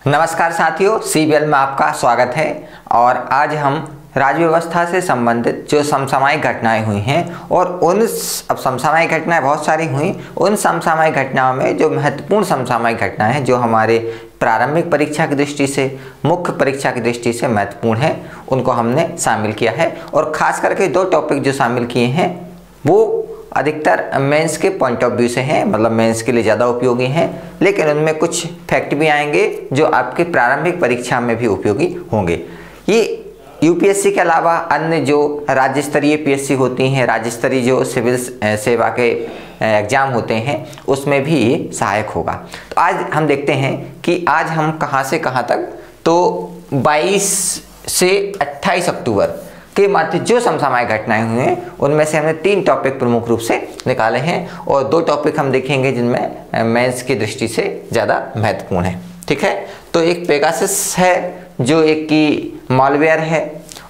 नमस्कार साथियों, सीबीएल में आपका स्वागत है। और आज हम राज्य व्यवस्था से संबंधित जो समसामयिक घटनाएं हुई हैं और उन समसामयिक घटनाएं बहुत सारी हुई, उन समसामयिक घटनाओं में जो महत्वपूर्ण समसामयिक घटनाएं हैं जो हमारे प्रारंभिक परीक्षा की दृष्टि से, मुख्य परीक्षा की दृष्टि से महत्वपूर्ण है, उनको हमने शामिल किया है। और खास करके दो टॉपिक जो शामिल किए हैं वो अधिकतर मेंस के पॉइंट ऑफ व्यू से हैं, मतलब मेंस के लिए ज़्यादा उपयोगी हैं, लेकिन उनमें कुछ फैक्ट भी आएंगे जो आपके प्रारंभिक परीक्षा में भी उपयोगी होंगे। ये यूपीएससी के अलावा अन्य जो राज्य स्तरीय पीएससी होती हैं, राज्य स्तरीय जो सिविल सेवा के एग्ज़ाम होते हैं, उसमें भी ये सहायक होगा। तो आज हम देखते हैं कि आज हम कहाँ से कहाँ तक, तो 22 से 28 अक्टूबर के मध्य जो समसामयिक घटनाएं हुई हैं उनमें से हमने 3 टॉपिक प्रमुख रूप से निकाले हैं और 2 टॉपिक हम देखेंगे जिनमें मेंस की दृष्टि से ज़्यादा महत्वपूर्ण है। ठीक है, तो एक पेगासस है जो एक की मॉलवेयर है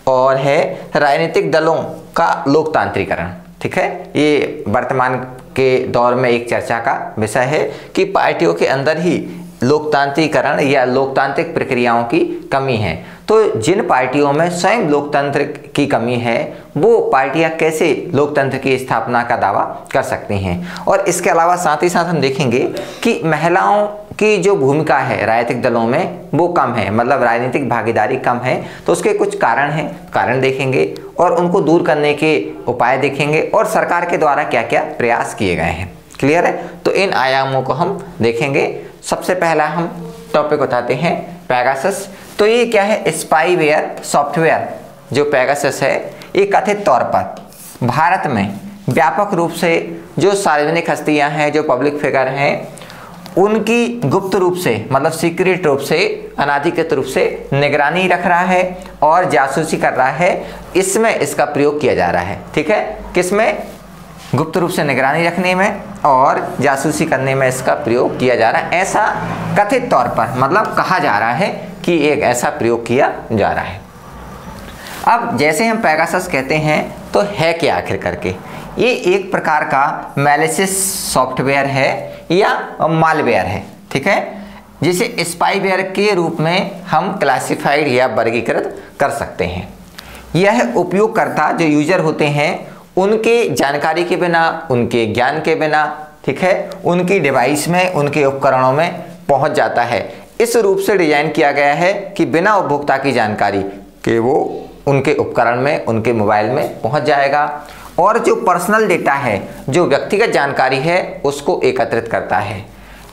और है राजनीतिक दलों का लोकतांत्रिकरण। ठीक है, ये वर्तमान के दौर में एक चर्चा का विषय है कि पार्टियों के अंदर ही लोकतांत्रिकरण या लोकतांत्रिक प्रक्रियाओं की कमी है। तो जिन पार्टियों में स्वयं लोकतंत्र की कमी है वो पार्टियां कैसे लोकतंत्र की स्थापना का दावा कर सकती हैं। और इसके अलावा साथ ही साथ हम देखेंगे कि महिलाओं की जो भूमिका है राजनीतिक दलों में वो कम है, मतलब राजनीतिक भागीदारी कम है। तो उसके कुछ कारण हैं, कारण देखेंगे और उनको दूर करने के उपाय देखेंगे और सरकार के द्वारा क्या क्या प्रयास किए गए हैं। क्लियर है, तो इन आयामों को हम देखेंगे। सबसे पहला हम टॉपिक बताते हैं पेगासस। तो ये क्या है, स्पाईवेयर सॉफ्टवेयर जो पेगासस है, ये कथित तौर पर भारत में व्यापक रूप से जो सार्वजनिक हस्तियां हैं, जो पब्लिक फिगर हैं, उनकी गुप्त रूप से, मतलब सीक्रेट रूप से, अनाधिकृत रूप से निगरानी रख रहा है और जासूसी कर रहा है। इसमें इसका प्रयोग किया जा रहा है। ठीक है, किसमें? गुप्त रूप से निगरानी रखने में और जासूसी करने में इसका प्रयोग किया जा रहा है। ऐसा कथित तौर पर, मतलब कहा जा रहा है कि एक ऐसा प्रयोग किया जा रहा है। अब जैसे हम पेगासस कहते हैं तो है क्या आखिर करके? ये एक प्रकार का मैलिशियस सॉफ्टवेयर है या मालवेयर है। ठीक है, जिसे स्पाईवेयर के रूप में हम क्लासिफाइड या वर्गीकृत कर सकते हैं। यह उपयोगकर्ता जो यूजर होते हैं उनके जानकारी के बिना, उनके ज्ञान के बिना, ठीक है, उनकी डिवाइस में, उनके उपकरणों में पहुंच जाता है। इस रूप से डिजाइन किया गया है कि बिना उपभोक्ता की जानकारी के वो उनके उपकरण में, उनके मोबाइल में पहुंच जाएगा और जो पर्सनल डेटा है, जो व्यक्तिगत जानकारी है, उसको एकत्रित करता है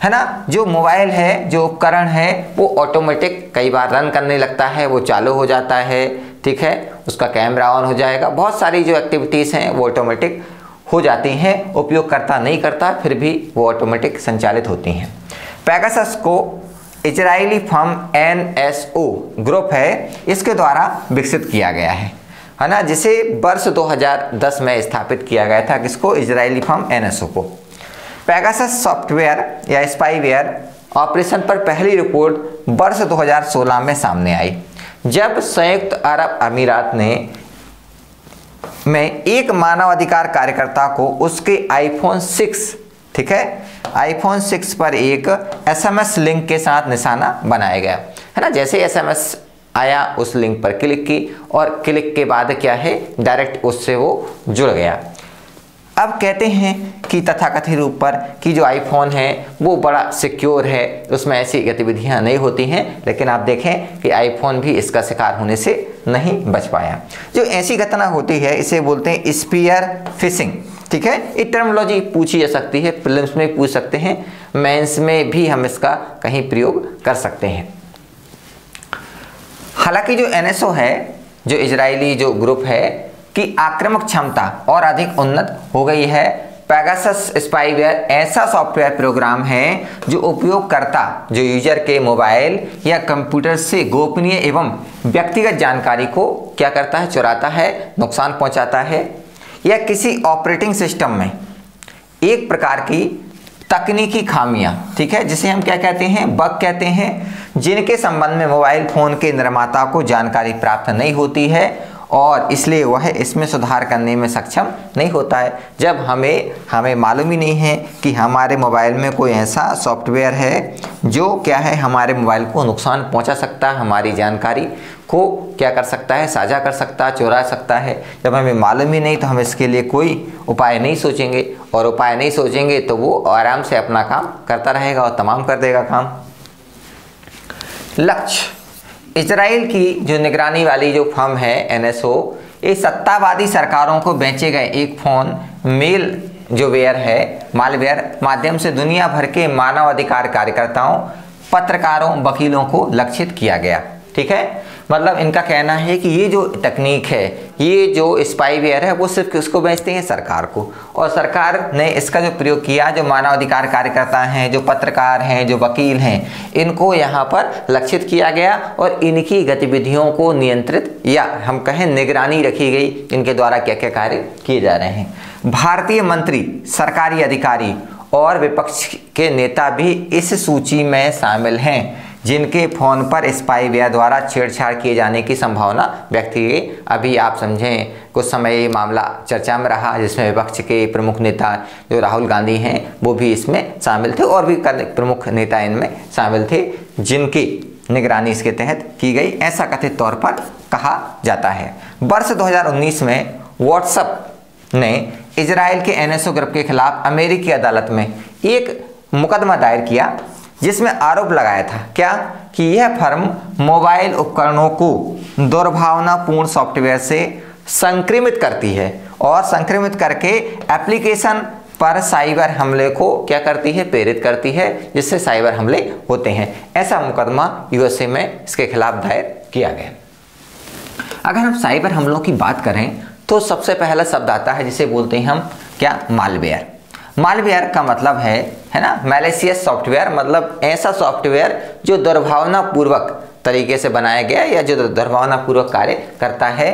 ना। जो मोबाइल है, जो उपकरण है, वो ऑटोमेटिक कई बार रन करने लगता है, वो चालू हो जाता है। ठीक है, उसका कैमरा ऑन हो जाएगा, बहुत सारी जो एक्टिविटीज़ हैं वो ऑटोमेटिक हो जाती हैं, उपयोगकर्ता नहीं करता फिर भी वो ऑटोमेटिक संचालित होती हैं। पेगासस को इजरायली फर्म NSO ग्रुप है, इसके द्वारा विकसित किया गया है ना, जिसे वर्ष 2010 में स्थापित किया गया था। किसको? इजरायली फर्म NSO को। पेगासस सॉफ्टवेयर या स्पाईवेयर ऑपरेशन पर पहली रिपोर्ट वर्ष 2016 में सामने आई, जब संयुक्त अरब अमीरात में एक मानवाधिकार कार्यकर्ता को उसके iPhone 6, ठीक है, iPhone 6 पर एक SMS लिंक के साथ निशाना बनाया गया है ना। जैसे SMS आया, उस लिंक पर क्लिक की और क्लिक के बाद क्या है, डायरेक्ट उससे वो जुड़ गया। अब कहते हैं कि तथाकथित रूप पर कि जो आईफोन है वो बड़ा सिक्योर है, उसमें ऐसी गतिविधियां नहीं होती हैं, लेकिन आप देखें कि आईफोन भी इसका शिकार होने से नहीं बच पाया। जो ऐसी घटना होती है इसे बोलते हैं स्पीयर फिशिंग। ठीक है, ये टर्मिनोलॉजी पूछी जा सकती है, प्रीलिम्स में पूछ सकते हैं, मेंस में भी हम इसका कहीं प्रयोग कर सकते हैं। हालांकि जो NSO है, जो इजरायली जो ग्रुप है, की आक्रामक क्षमता और अधिक उन्नत हो गई है। पेगासस स्पाईवेयर ऐसा सॉफ्टवेयर प्रोग्राम है जो उपयोगकर्ता, जो यूजर के मोबाइल या कंप्यूटर से गोपनीय एवं व्यक्तिगत जानकारी को क्या करता है, चुराता है, नुकसान पहुंचाता है, या किसी ऑपरेटिंग सिस्टम में एक प्रकार की तकनीकी खामियां, ठीक है, जिसे हम क्या कहते हैं, बग कहते हैं, जिनके संबंध में मोबाइल फोन के निर्माता को जानकारी प्राप्त नहीं होती है और इसलिए वह इसमें सुधार करने में सक्षम नहीं होता है। जब हमें मालूम ही नहीं है कि हमारे मोबाइल में कोई ऐसा सॉफ्टवेयर है जो क्या है हमारे मोबाइल को नुकसान पहुंचा सकता है, हमारी जानकारी को क्या कर सकता है, साझा कर सकता है, चुरा सकता है। जब हमें मालूम ही नहीं तो हम इसके लिए कोई उपाय नहीं सोचेंगे, और उपाय नहीं सोचेंगे तो वो आराम से अपना काम करता रहेगा और तमाम कर देगा काम। लक्ष्य, इजराइल की जो निगरानी वाली जो फर्म है NSO, ये सत्तावादी सरकारों को बेचे गए एक फोन मेल जो वेयर है, मालवेयर माध्यम से दुनिया भर के मानवाधिकार कार्यकर्ताओं, पत्रकारों, वकीलों को लक्षित किया गया। ठीक है, मतलब इनका कहना है कि ये जो तकनीक है, ये जो स्पाईवेयर है, वो सिर्फ किसको बेचते हैं? सरकार को। और सरकार ने इसका जो प्रयोग किया, जो मानवाधिकार कार्यकर्ता हैं, जो पत्रकार हैं, जो वकील हैं, इनको यहाँ पर लक्षित किया गया और इनकी गतिविधियों को नियंत्रित या हम कहें निगरानी रखी गई, इनके द्वारा क्या क्या कार्य किए जा रहे हैं। भारतीय मंत्री, सरकारी अधिकारी और विपक्ष के नेता भी इस सूची में शामिल हैं जिनके फोन पर स्पाईवेयर द्वारा छेड़छाड़ किए जाने की संभावना व्यक्त की गई। अभी आप समझें, कुछ समय ये मामला चर्चा में रहा जिसमें विपक्ष के प्रमुख नेता जो राहुल गांधी हैं वो भी इसमें शामिल थे, और भी प्रमुख नेता इनमें शामिल थे जिनकी निगरानी इसके तहत की गई, ऐसा कथित तौर पर कहा जाता है। वर्ष 2019 में व्हाट्सएप ने इजराइल के NSO ग्रुप के खिलाफ अमेरिकी अदालत में एक मुकदमा दायर किया जिसमें आरोप लगाया था क्या कि यह फर्म मोबाइल उपकरणों को दुर्भावनापूर्ण सॉफ्टवेयर से संक्रमित करती है और संक्रमित करके एप्लीकेशन पर साइबर हमले को क्या करती है? प्रेरित करती है, जिससे साइबर हमले होते हैं। ऐसा मुकदमा USA में इसके खिलाफ दायर किया गया। अगर हम साइबर हमलों की बात करें तो सबसे पहला शब्द आता है जिसे बोलते हैं हम क्या? मालवेयर। मालवेयर का मतलब है ना, मैलिशियस सॉफ्टवेयर, मतलब ऐसा सॉफ्टवेयर जो दुर्भावनापूर्वक तरीके से बनाया गया या जो दुर्भावनापूर्वक कार्य करता है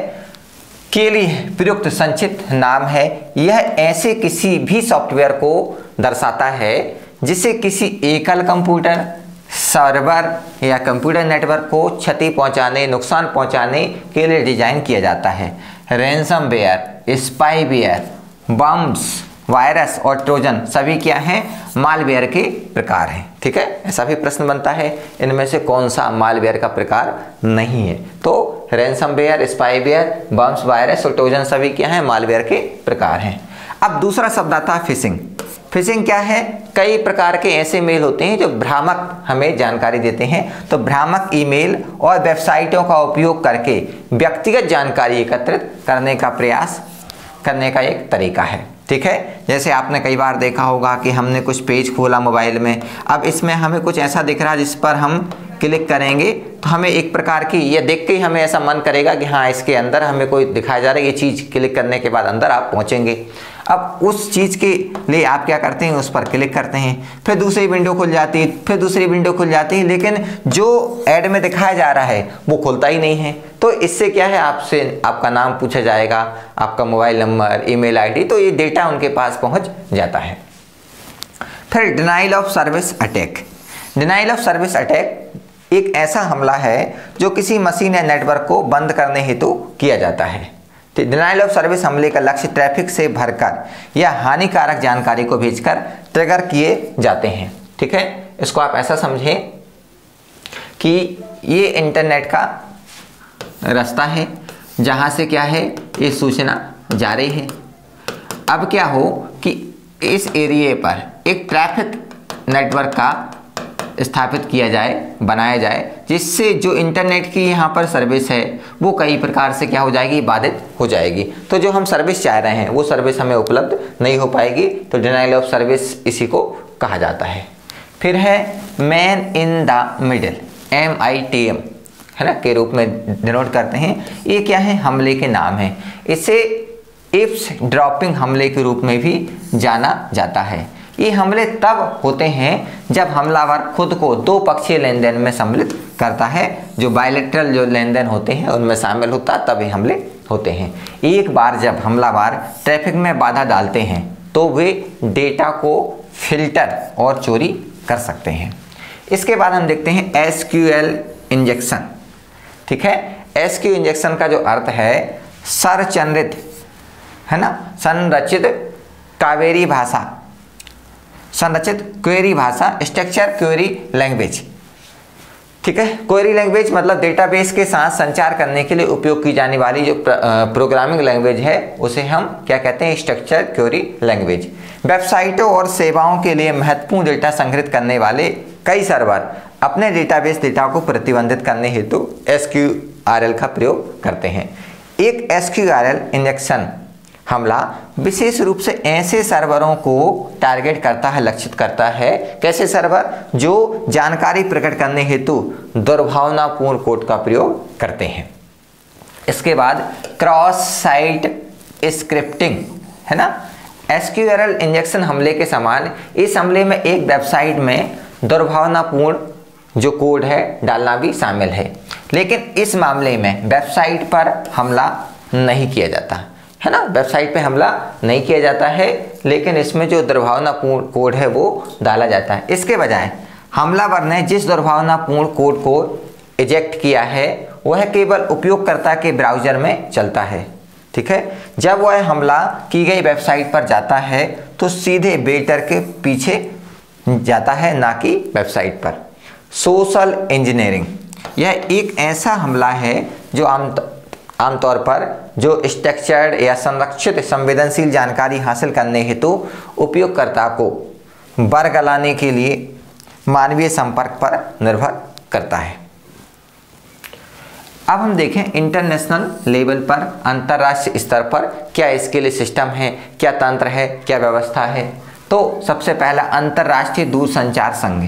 के लिए प्रयुक्त संक्षिप्त नाम है। यह ऐसे किसी भी सॉफ्टवेयर को दर्शाता है जिसे किसी एकल कंप्यूटर, सर्वर या कंप्यूटर नेटवर्क को क्षति पहुंचाने, नुकसान पहुंचाने के लिए डिजाइन किया जाता है। रैंसमवेयर, स्पाईवेयर, बम्स, वायरस और ट्रोजन सभी क्या हैं? मालवेयर के प्रकार हैं। ठीक है, ऐसा भी प्रश्न बनता है इनमें से कौन सा मालवेयर का प्रकार नहीं है? तो रैंसमवेयर, स्पाईवेयर, बम्स, वायरस और ट्रोजन सभी क्या हैं? मालवेयर के प्रकार हैं। अब दूसरा शब्द आता है फिशिंग। फिशिंग क्या है? कई प्रकार के ऐसे मेल होते हैं जो भ्रामक हमें जानकारी देते हैं। तो भ्रामक ईमेल और वेबसाइटों का उपयोग करके व्यक्तिगत जानकारी एकत्रित करने का प्रयास करने का एक तरीका है। ठीक है, जैसे आपने कई बार देखा होगा कि हमने कुछ पेज खोला मोबाइल में, अब इसमें हमें कुछ ऐसा दिख रहा है जिस पर हम क्लिक करेंगे तो हमें एक प्रकार की ये देख के ही हमें ऐसा मन करेगा कि हाँ इसके अंदर हमें कोई दिखाया जा रहा है, ये चीज़ क्लिक करने के बाद अंदर आप पहुँचेंगे। अब उस चीज़ के लिए आप क्या करते हैं? उस पर क्लिक करते हैं, फिर दूसरी विंडो खुल जाती है, फिर दूसरी विंडो खुल जाती है, लेकिन जो ऐड में दिखाया जा रहा है वो खुलता ही नहीं है। तो इससे क्या है? आपसे आपका नाम पूछा जाएगा, आपका मोबाइल नंबर, ईमेल आईडी, तो ये डेटा उनके पास पहुंच जाता है। फिर denial of service attack. Denial of service attack एक ऐसा हमला है जो किसी मशीन या नेटवर्क को बंद करने हेतु किया जाता है। डिनाइल ऑफ सर्विस हमले का लक्ष्य ट्रैफिक से भरकर या हानिकारक जानकारी को भेजकर ट्रिगर किए जाते हैं। ठीक है, इसको आप ऐसा समझें कि ये इंटरनेट का रास्ता है जहाँ से क्या है? ये सूचना जा रही है। अब क्या हो कि इस एरिया पर एक ट्रैफिक नेटवर्क का स्थापित किया जाए, बनाया जाए, जिससे जो इंटरनेट की यहाँ पर सर्विस है वो कई प्रकार से क्या हो जाएगी? बाधित हो जाएगी। तो जो हम सर्विस चाह रहे हैं वो सर्विस हमें उपलब्ध नहीं हो पाएगी। तो डिनाइल ऑफ सर्विस इसी को कहा जाता है। फिर है man in the middle, MITM है ना के रूप में डिनोट करते हैं। ये क्या है? हमले के नाम है। इसे इफ्स ड्रॉपिंग हमले के रूप में भी जाना जाता है। ये हमले तब होते हैं जब हमलावर खुद को दो पक्षीय लेन देन में सम्मिलित करता है। जो बायलैटरल जो लेन देन होते हैं उनमें शामिल होता तब ये हमले होते हैं। एक बार जब हमलावर ट्रैफिक में बाधा डालते हैं तो वे डेटा को फिल्टर और चोरी कर सकते हैं। इसके बाद हम देखते हैं SQL इंजेक्शन। ठीक है, SQL इंजेक्शन का जो अर्थ है संरचित, है ना, संरचित कावेरी भाषा, संरचित क्वेरी भाषा, स्ट्रक्चर क्वेरी लैंग्वेज। ठीक है, क्वेरी लैंग्वेज मतलब डेटाबेस के साथ संचार करने के लिए उपयोग की जाने वाली जो प्रोग्रामिंग लैंग्वेज है उसे हम क्या कहते हैं, स्ट्रक्चर क्वेरी लैंग्वेज। वेबसाइटों और सेवाओं के लिए महत्वपूर्ण डेटा संग्रहित करने वाले कई सर्वर अपने डेटाबेस डेटा को प्रतिबंधित करने हेतु SQRL का प्रयोग करते हैं। एक SQRL इंजेक्शन हमला विशेष रूप से ऐसे सर्वरों को टारगेट करता है, लक्षित करता है। कैसे सर्वर? जो जानकारी प्रकट करने हेतु दुर्भावनापूर्ण कोड का प्रयोग करते हैं। इसके बाद क्रॉस साइट स्क्रिप्टिंग, है ना। SQRL इंजेक्शन हमले के समान इस हमले में एक वेबसाइट में दुर्भावनापूर्ण जो कोड है डालना भी शामिल है, लेकिन इस मामले में वेबसाइट पर हमला नहीं किया जाता है ना, वेबसाइट पे हमला नहीं किया जाता है, लेकिन इसमें जो दुर्भावनापूर्ण कोड है वो डाला जाता है। इसके बजाय हमलावर ने जिस दुर्भावनापूर्ण कोड को इजेक्ट किया है वह केवल उपयोगकर्ता के ब्राउज़र में चलता है। ठीक है, जब वह हमला की गई वेबसाइट पर जाता है तो सीधे बेटर के पीछे जाता है, ना कि वेबसाइट पर। सोशल इंजीनियरिंग, यह एक ऐसा हमला है जो आमतौर पर जो स्ट्रक्चर्ड या संरक्षित संवेदनशील जानकारी हासिल करने हेतु उपयोगकर्ता को बरगलाने के लिए मानवीय संपर्क पर निर्भर करता है। अब हम देखें इंटरनेशनल लेवल पर, अंतर्राष्ट्रीय स्तर पर क्या इसके लिए सिस्टम है, क्या तंत्र है, क्या व्यवस्था है। तो सबसे पहला अंतर्राष्ट्रीय दूरसंचार संघ,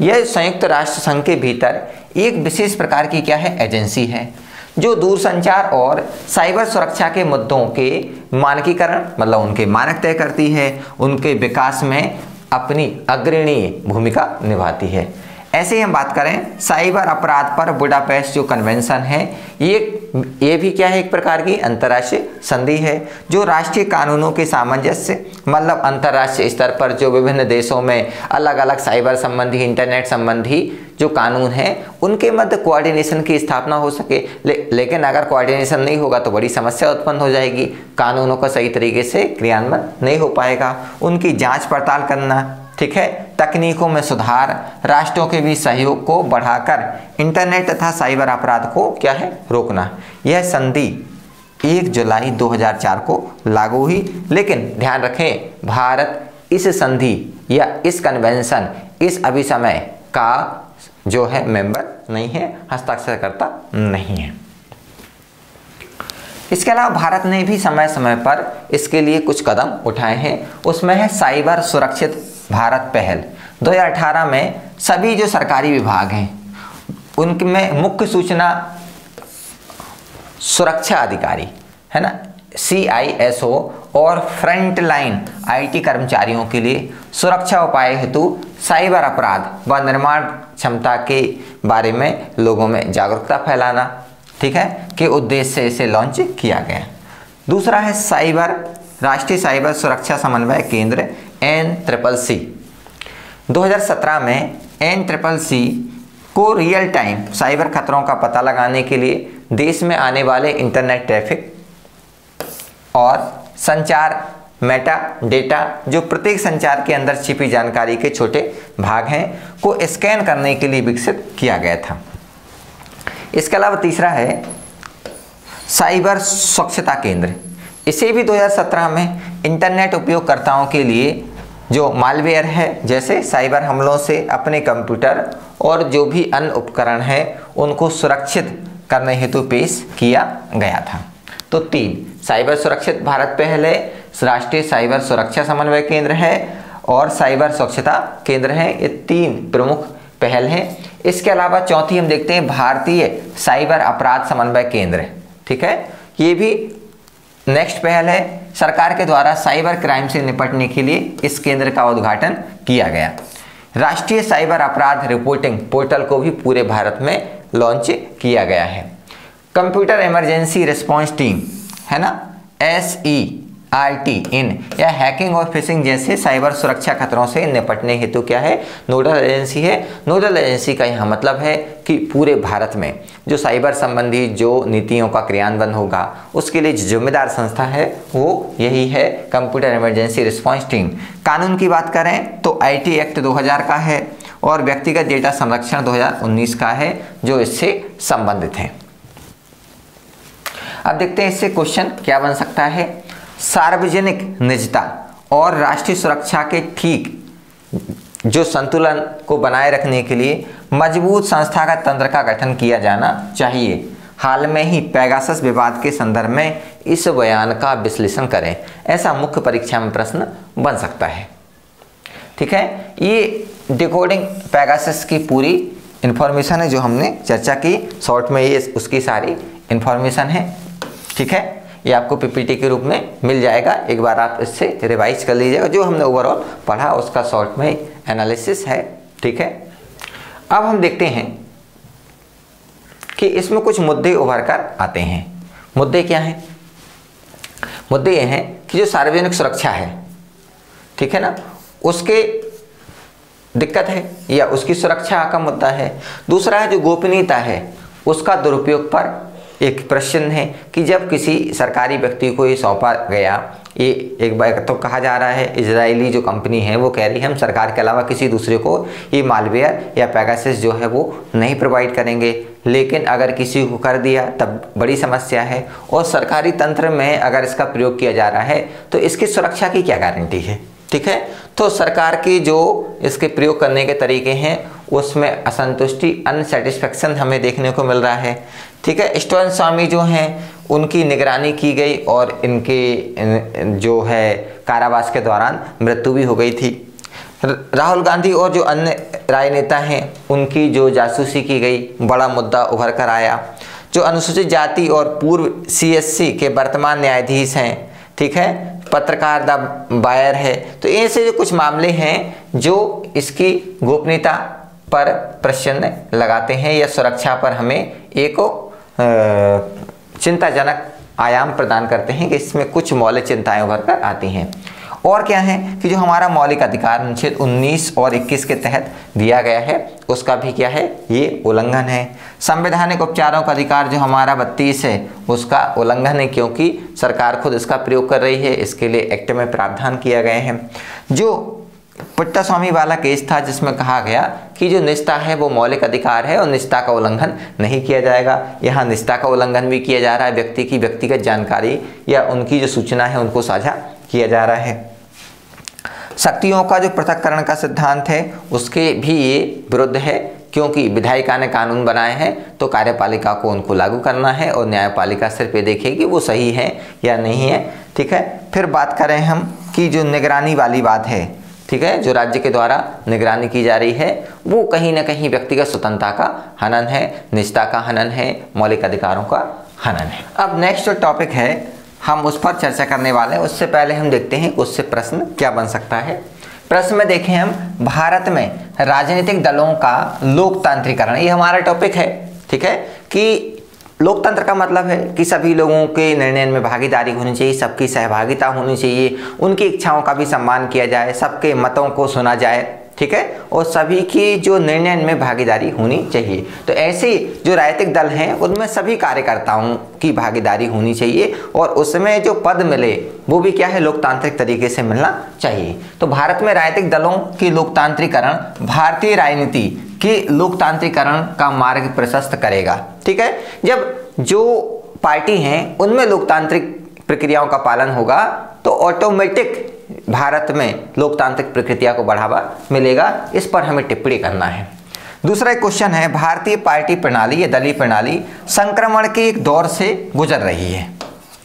यह संयुक्त राष्ट्र संघ के भीतर एक विशेष प्रकार की क्या है, एजेंसी है जो दूरसंचार और साइबर सुरक्षा के मुद्दों के मानकीकरण मतलब उनके मानक तय करती है, उनके विकास में अपनी अग्रणी भूमिका निभाती है। ऐसे ही हम बात करें साइबर अपराध पर बुडापेस्ट जो कन्वेंशन है, ये भी क्या है, एक प्रकार की अंतर्राष्ट्रीय संधि है जो राष्ट्रीय कानूनों के सामंजस्य मतलब अंतर्राष्ट्रीय स्तर पर जो विभिन्न देशों में अलग अलग साइबर संबंधी, इंटरनेट संबंधी जो कानून है उनके मध्य कोऑर्डिनेशन की स्थापना हो सके। लेकिन अगर कोऑर्डिनेशन नहीं होगा तो बड़ी समस्या उत्पन्न हो जाएगी, कानूनों का सही तरीके से क्रियान्वयन नहीं हो पाएगा। उनकी जांच पड़ताल करना, ठीक है, तकनीकों में सुधार, राष्ट्रों के बीच सहयोग को बढ़ाकर इंटरनेट तथा साइबर अपराध को क्या है, रोकना। यह संधि 1 जुलाई 2004 को लागू हुई, लेकिन ध्यान रखें भारत इस संधि या इस कन्वेंशन, इस अभिसमय का जो है मेंबर नहीं है, हस्ताक्षरकर्ता नहीं है। इसके अलावा भारत ने भी समय समय पर इसके लिए कुछ कदम उठाए हैं। उसमें है साइबर सुरक्षित भारत पहल। 2018 में सभी जो सरकारी विभाग हैं उनमें मुख्य सूचना सुरक्षा अधिकारी, है ना, CISO और फ्रंट लाइन IT कर्मचारियों के लिए सुरक्षा उपाय हेतु साइबर अपराध व निर्माण क्षमता के बारे में लोगों में जागरूकता फैलाना, ठीक है, के उद्देश्य से इसे लॉन्च किया गया। दूसरा है राष्ट्रीय साइबर सुरक्षा समन्वय केंद्र NCCC। 2017 में NCCC को रियल टाइम साइबर खतरों का पता लगाने के लिए देश में आने वाले इंटरनेट ट्रैफिक और संचार मेटा डेटा जो प्रत्येक संचार के अंदर छिपी जानकारी के छोटे भाग हैं को स्कैन करने के लिए विकसित किया गया था। इसके अलावा तीसरा है साइबर स्वच्छता केंद्र। इसे भी 2017 में इंटरनेट उपयोगकर्ताओं के लिए जो मालवेयर है, जैसे साइबर हमलों से अपने कंप्यूटर और जो भी अन्य उपकरण हैं उनको सुरक्षित करने हेतु पेश किया गया था। तो 3 साइबर सुरक्षित भारत पहल है, राष्ट्रीय साइबर सुरक्षा समन्वय केंद्र है और साइबर स्वच्छता केंद्र है। ये 3 प्रमुख पहल हैं। इसके अलावा चौथी हम देखते हैं भारतीय साइबर अपराध समन्वय केंद्र, ठीक है, ये भी नेक्स्ट पहल है। सरकार के द्वारा साइबर क्राइम से निपटने के लिए इस केंद्र का उद्घाटन किया गया। राष्ट्रीय साइबर अपराध रिपोर्टिंग पोर्टल को भी पूरे भारत में लॉन्च किया गया है। कंप्यूटर इमरजेंसी रिस्पांस टीम, है ना, SE RT इन या हैकिंग और फिशिंग जैसे साइबर सुरक्षा खतरों से निपटने हेतु क्या है, नोडल एजेंसी है। नोडल एजेंसी का यहाँ मतलब है कि पूरे भारत में जो साइबर संबंधी जो नीतियों का क्रियान्वयन होगा उसके लिए जिम्मेदार संस्था है वो यही है कंप्यूटर इमरजेंसी रिस्पांस टीम। कानून की बात करें तो IT एक्ट 2000 का है और व्यक्तिगत डेटा संरक्षण 2019 का है जो इससे संबंधित है। अब देखते हैं इससे क्वेश्चन क्या बन सकता है। सार्वजनिक निजता और राष्ट्रीय सुरक्षा के ठीक जो संतुलन को बनाए रखने के लिए मजबूत संस्थागत तंत्र का गठन किया जाना चाहिए। हाल में ही पेगासस विवाद के संदर्भ में इस बयान का विश्लेषण करें, ऐसा मुख्य परीक्षा में प्रश्न बन सकता है। ठीक है, ये डिकोडिंग पेगासस की पूरी इंफॉर्मेशन है जो हमने चर्चा की, शॉर्ट में ये उसकी सारी इंफॉर्मेशन है। ठीक है, ये आपको PPT के रूप में मिल जाएगा, एक बार आप इससे रिवाइज कर लीजिएगा। जो हमने ओवरऑल पढ़ा उसका शॉर्ट में एनालिसिस है। ठीक है, अब हम देखते हैं कि इसमें कुछ मुद्दे उभर कर आते हैं। मुद्दे क्या हैं? मुद्दे ये हैं कि जो सार्वजनिक सुरक्षा है, ठीक है ना, उसके दिक्कत है या उसकी सुरक्षा का मुद्दा है। दूसरा है जो गोपनीयता है उसका दुरुपयोग पर एक प्रश्न है कि जब किसी सरकारी व्यक्ति को ये सौंपा गया, ये एक बार तो कहा जा रहा है इजरायली जो कंपनी है वो कह रही है हम सरकार के अलावा किसी दूसरे को ये मालवेयर या पेगासस जो है वो नहीं प्रोवाइड करेंगे, लेकिन अगर किसी को कर दिया तब बड़ी समस्या है। और सरकारी तंत्र में अगर इसका प्रयोग किया जा रहा है तो इसकी सुरक्षा की क्या गारंटी है? ठीक है, तो सरकार की जो इसके प्रयोग करने के तरीके हैं उसमें असंतुष्टि, अनसेटिस्फैक्शन हमें देखने को मिल रहा है। ठीक है, स्टोन स्वामी जो हैं उनकी निगरानी की गई और इनके जो है कारावास के दौरान मृत्यु भी हो गई थी। राहुल गांधी और जो अन्य राजनेता हैं उनकी जो जासूसी की गई, बड़ा मुद्दा उभर कर आया। जो अनुसूचित जाति और पूर्व CSC के वर्तमान न्यायाधीश हैं, ठीक है, पत्रकार द बायर है, तो ऐसे जो कुछ मामले हैं जो इसकी गोपनीयता पर प्रश्न लगाते हैं या सुरक्षा पर हमें एक चिंताजनक आयाम प्रदान करते हैं कि इसमें कुछ मौलिक चिंताएं उभर कर आती हैं। और क्या है कि जो हमारा मौलिक अधिकार अनुच्छेद 19 और 21 के तहत दिया गया है उसका भी क्या है, ये उल्लंघन है। संवैधानिक उपचारों का अधिकार जो हमारा 32 है उसका उल्लंघन है क्योंकि सरकार खुद इसका प्रयोग कर रही है, इसके लिए एक्ट में प्रावधान किया गए हैं। जो पुट्टास्वामी वाला केस था जिसमें कहा गया कि जो निजता है वो मौलिक अधिकार है और निजता का उल्लंघन नहीं किया जाएगा, यहाँ निजता का उल्लंघन भी किया जा रहा है। व्यक्ति की व्यक्तिगत जानकारी या उनकी जो सूचना है उनको साझा किया जा रहा है। शक्तियों का जो पृथक्करण का सिद्धांत है उसके भी ये विरुद्ध है क्योंकि विधायिका ने कानून बनाए हैं तो कार्यपालिका को उनको लागू करना है और न्यायपालिका सिर्फ ये देखेगी वो सही है या नहीं है। ठीक है, फिर बात करें हम कि जो निगरानी वाली बात है, ठीक है, जो राज्य के द्वारा निगरानी की जा रही है वो कहीं ना कहीं व्यक्तिगत स्वतंत्रता का हनन है, निजता का हनन है, मौलिक अधिकारों का हनन है। अब नेक्स्ट जो टॉपिक है हम उस पर चर्चा करने वाले हैं, उससे पहले हम देखते हैं उससे प्रश्न क्या बन सकता है। प्रश्न में देखें हम, भारत में राजनीतिक दलों का लोकतांत्रिकरण, ये हमारा टॉपिक है। ठीक है, कि लोकतंत्र का मतलब है कि सभी लोगों के निर्णय में भागीदारी होनी चाहिए, सबकी सहभागिता होनी चाहिए, उनकी इच्छाओं का भी सम्मान किया जाए, सबके मतों को सुना जाए। ठीक है, और सभी की जो निर्णय में भागीदारी होनी चाहिए। तो ऐसे जो राजनीतिक दल हैं उनमें सभी कार्यकर्ताओं की भागीदारी होनी चाहिए और उसमें जो पद मिले वो भी क्या है, लोकतांत्रिक तरीके से मिलना चाहिए। तो भारत में राजनीतिक दलों की लोकतांत्रिकरण भारतीय राजनीति के लोकतांत्रिकरण का मार्ग प्रशस्त करेगा। ठीक है, जब जो पार्टी हैं उनमें लोकतांत्रिक प्रक्रियाओं का पालन होगा तो ऑटोमेटिक भारत में लोकतांत्रिक प्रक्रिया को बढ़ावा मिलेगा। इस पर हमें टिप्पणी करना है। दूसरा क्वेश्चन है, भारतीय पार्टी प्रणाली या दलीय प्रणाली संक्रमण के एक दौर से गुजर रही है।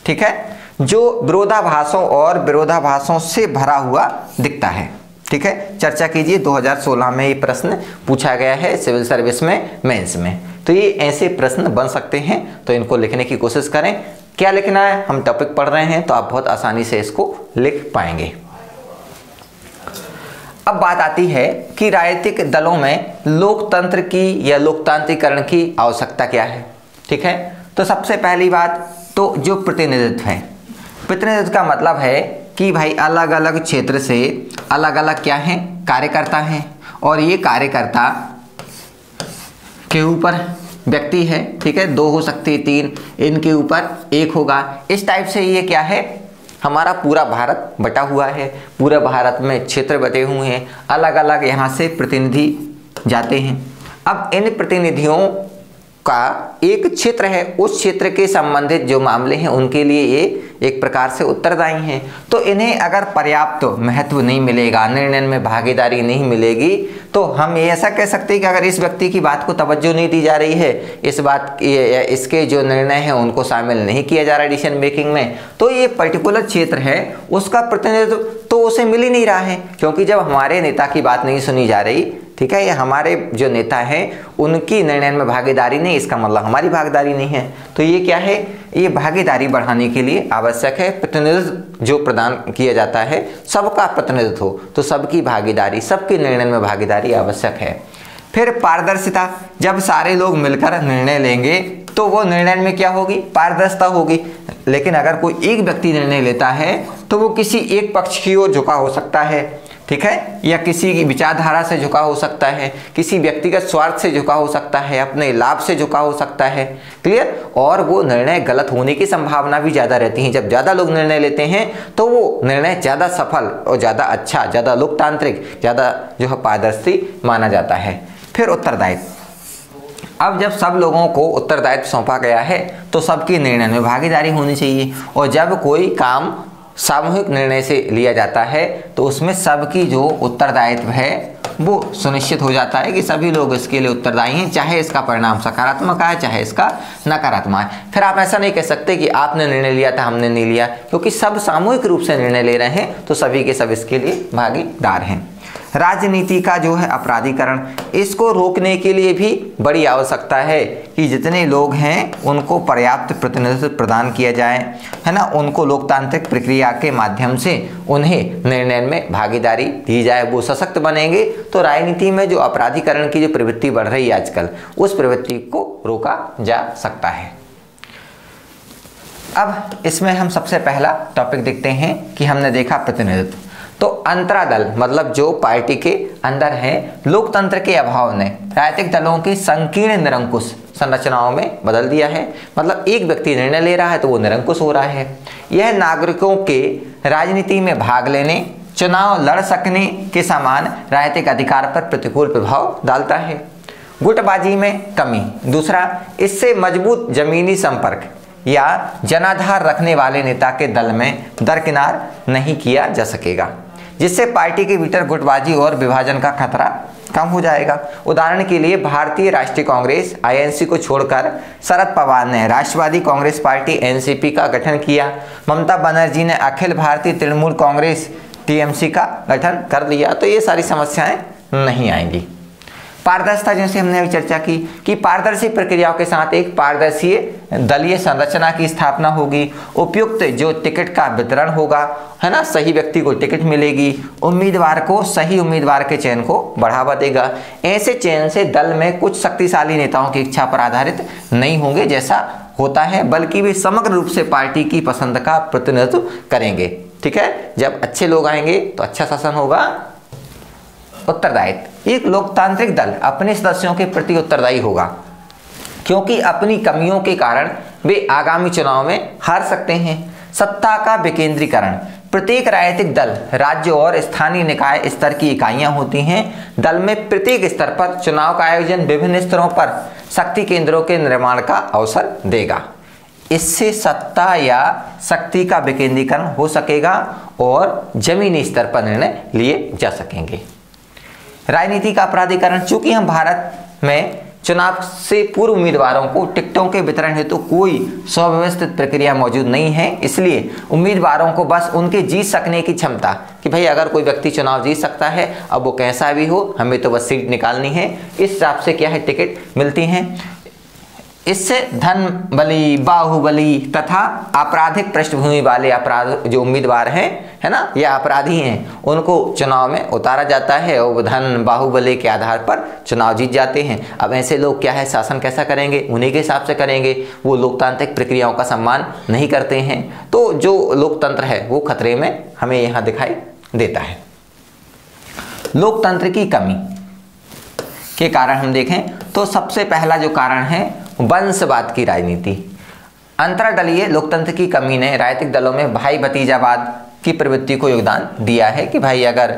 ठीक है, जो विरोधाभासों से भरा हुआ दिखता है। ठीक है, चर्चा कीजिए। 2016 में ये प्रश्न पूछा गया है सिविल सर्विस में, मेंस में। तो ये ऐसे प्रश्न बन सकते हैं, तो इनको लिखने की कोशिश करें। क्या लिखना है, हम टॉपिक पढ़ रहे हैं तो आप बहुत आसानी से इसको लिख पाएंगे। अब बात आती है कि राजनीतिक दलों में लोकतंत्र की या लोकतांत्रिकरण की आवश्यकता क्या है। ठीक है, तो सबसे पहली बात तो जो प्रतिनिधित्व है, प्रतिनिधित्व का मतलब है कि भाई अलग अलग क्षेत्र से अलग अलग क्या है, कार्यकर्ता हैं, और ये कार्यकर्ता के ऊपर व्यक्ति है, ठीक है, 2 हो सकते 3, इनके ऊपर 1 होगा। इस टाइप से ये क्या है, हमारा पूरा भारत बटा हुआ है, पूरे भारत में क्षेत्र बटे हुए हैं, अलग अलग यहाँ से प्रतिनिधि जाते हैं। अब इन प्रतिनिधियों का एक क्षेत्र है, उस क्षेत्र के संबंधित जो मामले हैं उनके लिए ये एक प्रकार से उत्तरदायी हैं। तो इन्हें अगर पर्याप्त महत्व नहीं मिलेगा, निर्णय में भागीदारी नहीं मिलेगी, तो हम ये ऐसा कह सकते हैं कि अगर इस व्यक्ति की बात को तवज्जो नहीं दी जा रही है, इस बात इसके जो निर्णय हैं उनको शामिल नहीं किया जा रहा है डिसीजन मेकिंग में, तो ये पर्टिकुलर क्षेत्र है उसका प्रतिनिधित्व तो उसे मिल ही नहीं रहा है, क्योंकि जब हमारे नेता की बात नहीं सुनी जा रही, ठीक है, ये हमारे जो नेता हैं उनकी निर्णय में भागीदारी नहीं, इसका मतलब हमारी भागीदारी नहीं है। तो ये क्या है, ये भागीदारी बढ़ाने के लिए आवश्यक है प्रतिनिधित्व जो प्रदान किया जाता है, सबका प्रतिनिधित्व हो, तो सबकी भागीदारी, सबके निर्णय में भागीदारी आवश्यक है। फिर पारदर्शिता, जब सारे लोग मिलकर निर्णय लेंगे तो वो निर्णय में क्या होगी, पारदर्शिता होगी। लेकिन अगर कोई एक व्यक्ति निर्णय लेता है तो वो किसी एक पक्ष की ओर झुका हो सकता है, ठीक है, या किसी की विचारधारा से झुका हो सकता है, किसी व्यक्तिगत स्वार्थ से झुका हो सकता है, अपने लाभ से झुका हो सकता है, क्लियर। और वो निर्णय गलत होने की संभावना भी ज़्यादा रहती है। जब ज़्यादा लोग निर्णय लेते हैं तो वो निर्णय ज़्यादा सफल और ज़्यादा अच्छा, ज़्यादा लोकतांत्रिक, ज़्यादा जो है पारदर्शी माना जाता है। फिर उत्तरदायित्व, अब जब सब लोगों को उत्तरदायित्व सौंपा गया है तो सबकी निर्णय में भागीदारी होनी चाहिए, और जब कोई काम सामूहिक निर्णय से लिया जाता है तो उसमें सबकी जो उत्तरदायित्व है वो सुनिश्चित हो जाता है कि सभी लोग इसके लिए उत्तरदायी हैं, चाहे इसका परिणाम सकारात्मक आए चाहे इसका नकारात्मक आए। फिर आप ऐसा नहीं कह सकते कि आपने निर्णय लिया था हमने नहीं लिया, क्योंकि सब सामूहिक रूप से निर्णय ले रहे हैं तो सभी के सब इसके लिए भागीदार हैं। राजनीति का जो है अपराधीकरण, इसको रोकने के लिए भी बड़ी आवश्यकता है कि जितने लोग हैं उनको पर्याप्त प्रतिनिधित्व प्रदान किया जाए, है ना, उनको लोकतांत्रिक प्रक्रिया के माध्यम से उन्हें निर्णय में भागीदारी दी जाए, वो सशक्त बनेंगे तो राजनीति में जो अपराधीकरण की जो प्रवृत्ति बढ़ रही है आजकल, उस प्रवृत्ति को रोका जा सकता है। अब इसमें हम सबसे पहला टॉपिक देखते हैं कि हमने देखा प्रतिनिधित्व, तो अंतरादल मतलब जो पार्टी के अंदर है, लोकतंत्र के अभाव ने राजनीतिक दलों की संकीर्ण निरंकुश संरचनाओं में बदल दिया है। मतलब एक व्यक्ति निर्णय ले रहा है तो वो निरंकुश हो रहा है। यह नागरिकों के राजनीति में भाग लेने, चुनाव लड़ सकने के समान राजनीतिक अधिकार पर प्रतिकूल प्रभाव डालता है। गुटबाजी में कमी, दूसरा, इससे मजबूत जमीनी संपर्क या जनाधार रखने वाले नेता के दल में दरकिनार नहीं किया जा सकेगा, जिससे पार्टी के भीतर गुटबाजी और विभाजन का खतरा कम हो जाएगा। उदाहरण के लिए भारतीय राष्ट्रीय कांग्रेस आईएनसी को छोड़कर शरद पवार ने राष्ट्रवादी कांग्रेस पार्टी एनसीपी का गठन किया, ममता बनर्जी ने अखिल भारतीय तृणमूल कांग्रेस टीएमसी का गठन कर लिया, तो ये सारी समस्याएं नहीं आएंगी। पारदर्शिता, जैसे हमने अभी चर्चा की कि पारदर्शी प्रक्रियाओं के साथ एक पारदर्शी दलीय संरचना की स्थापना होगी, उपयुक्त जो टिकट का वितरण होगा, है ना, सही व्यक्ति को टिकट मिलेगी, उम्मीदवार को सही उम्मीदवार के चयन को बढ़ावा देगा। ऐसे चयन से दल में कुछ शक्तिशाली नेताओं की इच्छा पर आधारित नहीं होंगे जैसा होता है, बल्कि वे समग्र रूप से पार्टी की पसंद का प्रतिनिधित्व करेंगे। ठीक है, जब अच्छे लोग आएंगे तो अच्छा शासन होगा। उत्तरदायित्व, एक लोकतांत्रिक दल अपने सदस्यों के प्रति उत्तरदायी होगा, क्योंकि अपनी कमियों के कारण वे आगामी चुनाव में हार सकते हैं। सत्ता का विकेंद्रीकरण, प्रत्येक राजनीतिक दल राज्य और स्थानीय निकाय स्तर की इकाइयां होती हैं। दल में प्रत्येक स्तर पर चुनाव का आयोजन विभिन्न स्तरों पर शक्ति केंद्रों के निर्माण का अवसर देगा। इससे सत्ता या शक्ति का विकेंद्रीकरण हो सकेगा और जमीनी स्तर पर निर्णय लिए जा सकेंगे। राजनीति का अपराधीकरण, चूंकि हम भारत में चुनाव से पूर्व उम्मीदवारों को टिकटों के वितरण हेतु कोई सुव्यवस्थित प्रक्रिया मौजूद नहीं है, इसलिए उम्मीदवारों को बस उनके जीत सकने की क्षमता, कि भाई अगर कोई व्यक्ति चुनाव जीत सकता है, अब वो कैसा भी हो, हमें तो बस सीट निकालनी है, इस हिसाब से क्या है टिकट मिलती हैं। इससे धन बली, बाहुबली तथा आपराधिक पृष्ठभूमि वाले अपराध जो उम्मीदवार हैं, है ना, या अपराधी हैं, उनको चुनाव में उतारा जाता है और वो धन बाहुबली के आधार पर चुनाव जीत जाते हैं। अब ऐसे लोग क्या है, शासन कैसा करेंगे, उन्हीं के हिसाब से करेंगे। वो लोकतांत्रिक प्रक्रियाओं का सम्मान नहीं करते हैं, तो जो लोकतंत्र है वो खतरे में हमें यहाँ दिखाई देता है। लोकतंत्र की कमी के कारण हम देखें तो सबसे पहला जो कारण है वंशवाद की राजनीति। अंतरदलीय लोकतंत्र की कमी ने राजनीतिक दलों में भाई भतीजावाद की प्रवृत्ति को योगदान दिया है कि भाई अगर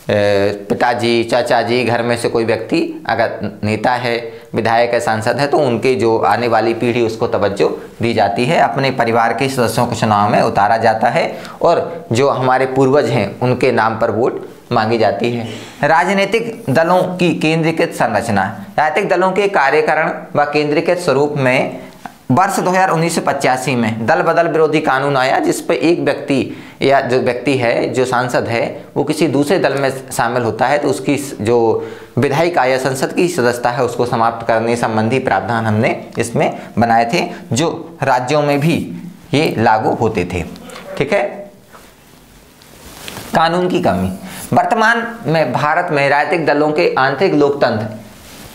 पिताजी, चाचा जी, घर में से कोई व्यक्ति अगर नेता है, विधायक है, सांसद है, तो उनके जो आने वाली पीढ़ी उसको तवज्जो दी जाती है, अपने परिवार के सदस्यों को चुनाव में उतारा जाता है और जो हमारे पूर्वज हैं उनके नाम पर वोट मांगी जाती है। राजनीतिक दलों की केंद्रीकृत संरचना। राजनीतिक दलों के कार्यकरण व केंद्रीकृत स्वरूप में वर्ष 2085 में दल बदल विरोधी कानून आया, जिस पर एक व्यक्ति या जो व्यक्ति है, जो सांसद है, वो किसी दूसरे दल में शामिल होता है तो उसकी जो विधायिका या संसद की सदस्यता है उसको समाप्त करने संबंधी प्रावधान हमने इसमें बनाए थे, जो राज्यों में भी ये लागू होते थे। ठीक है। कानून की कमी। वर्तमान में भारत में राजनीतिक दलों के आंतरिक लोकतंत्र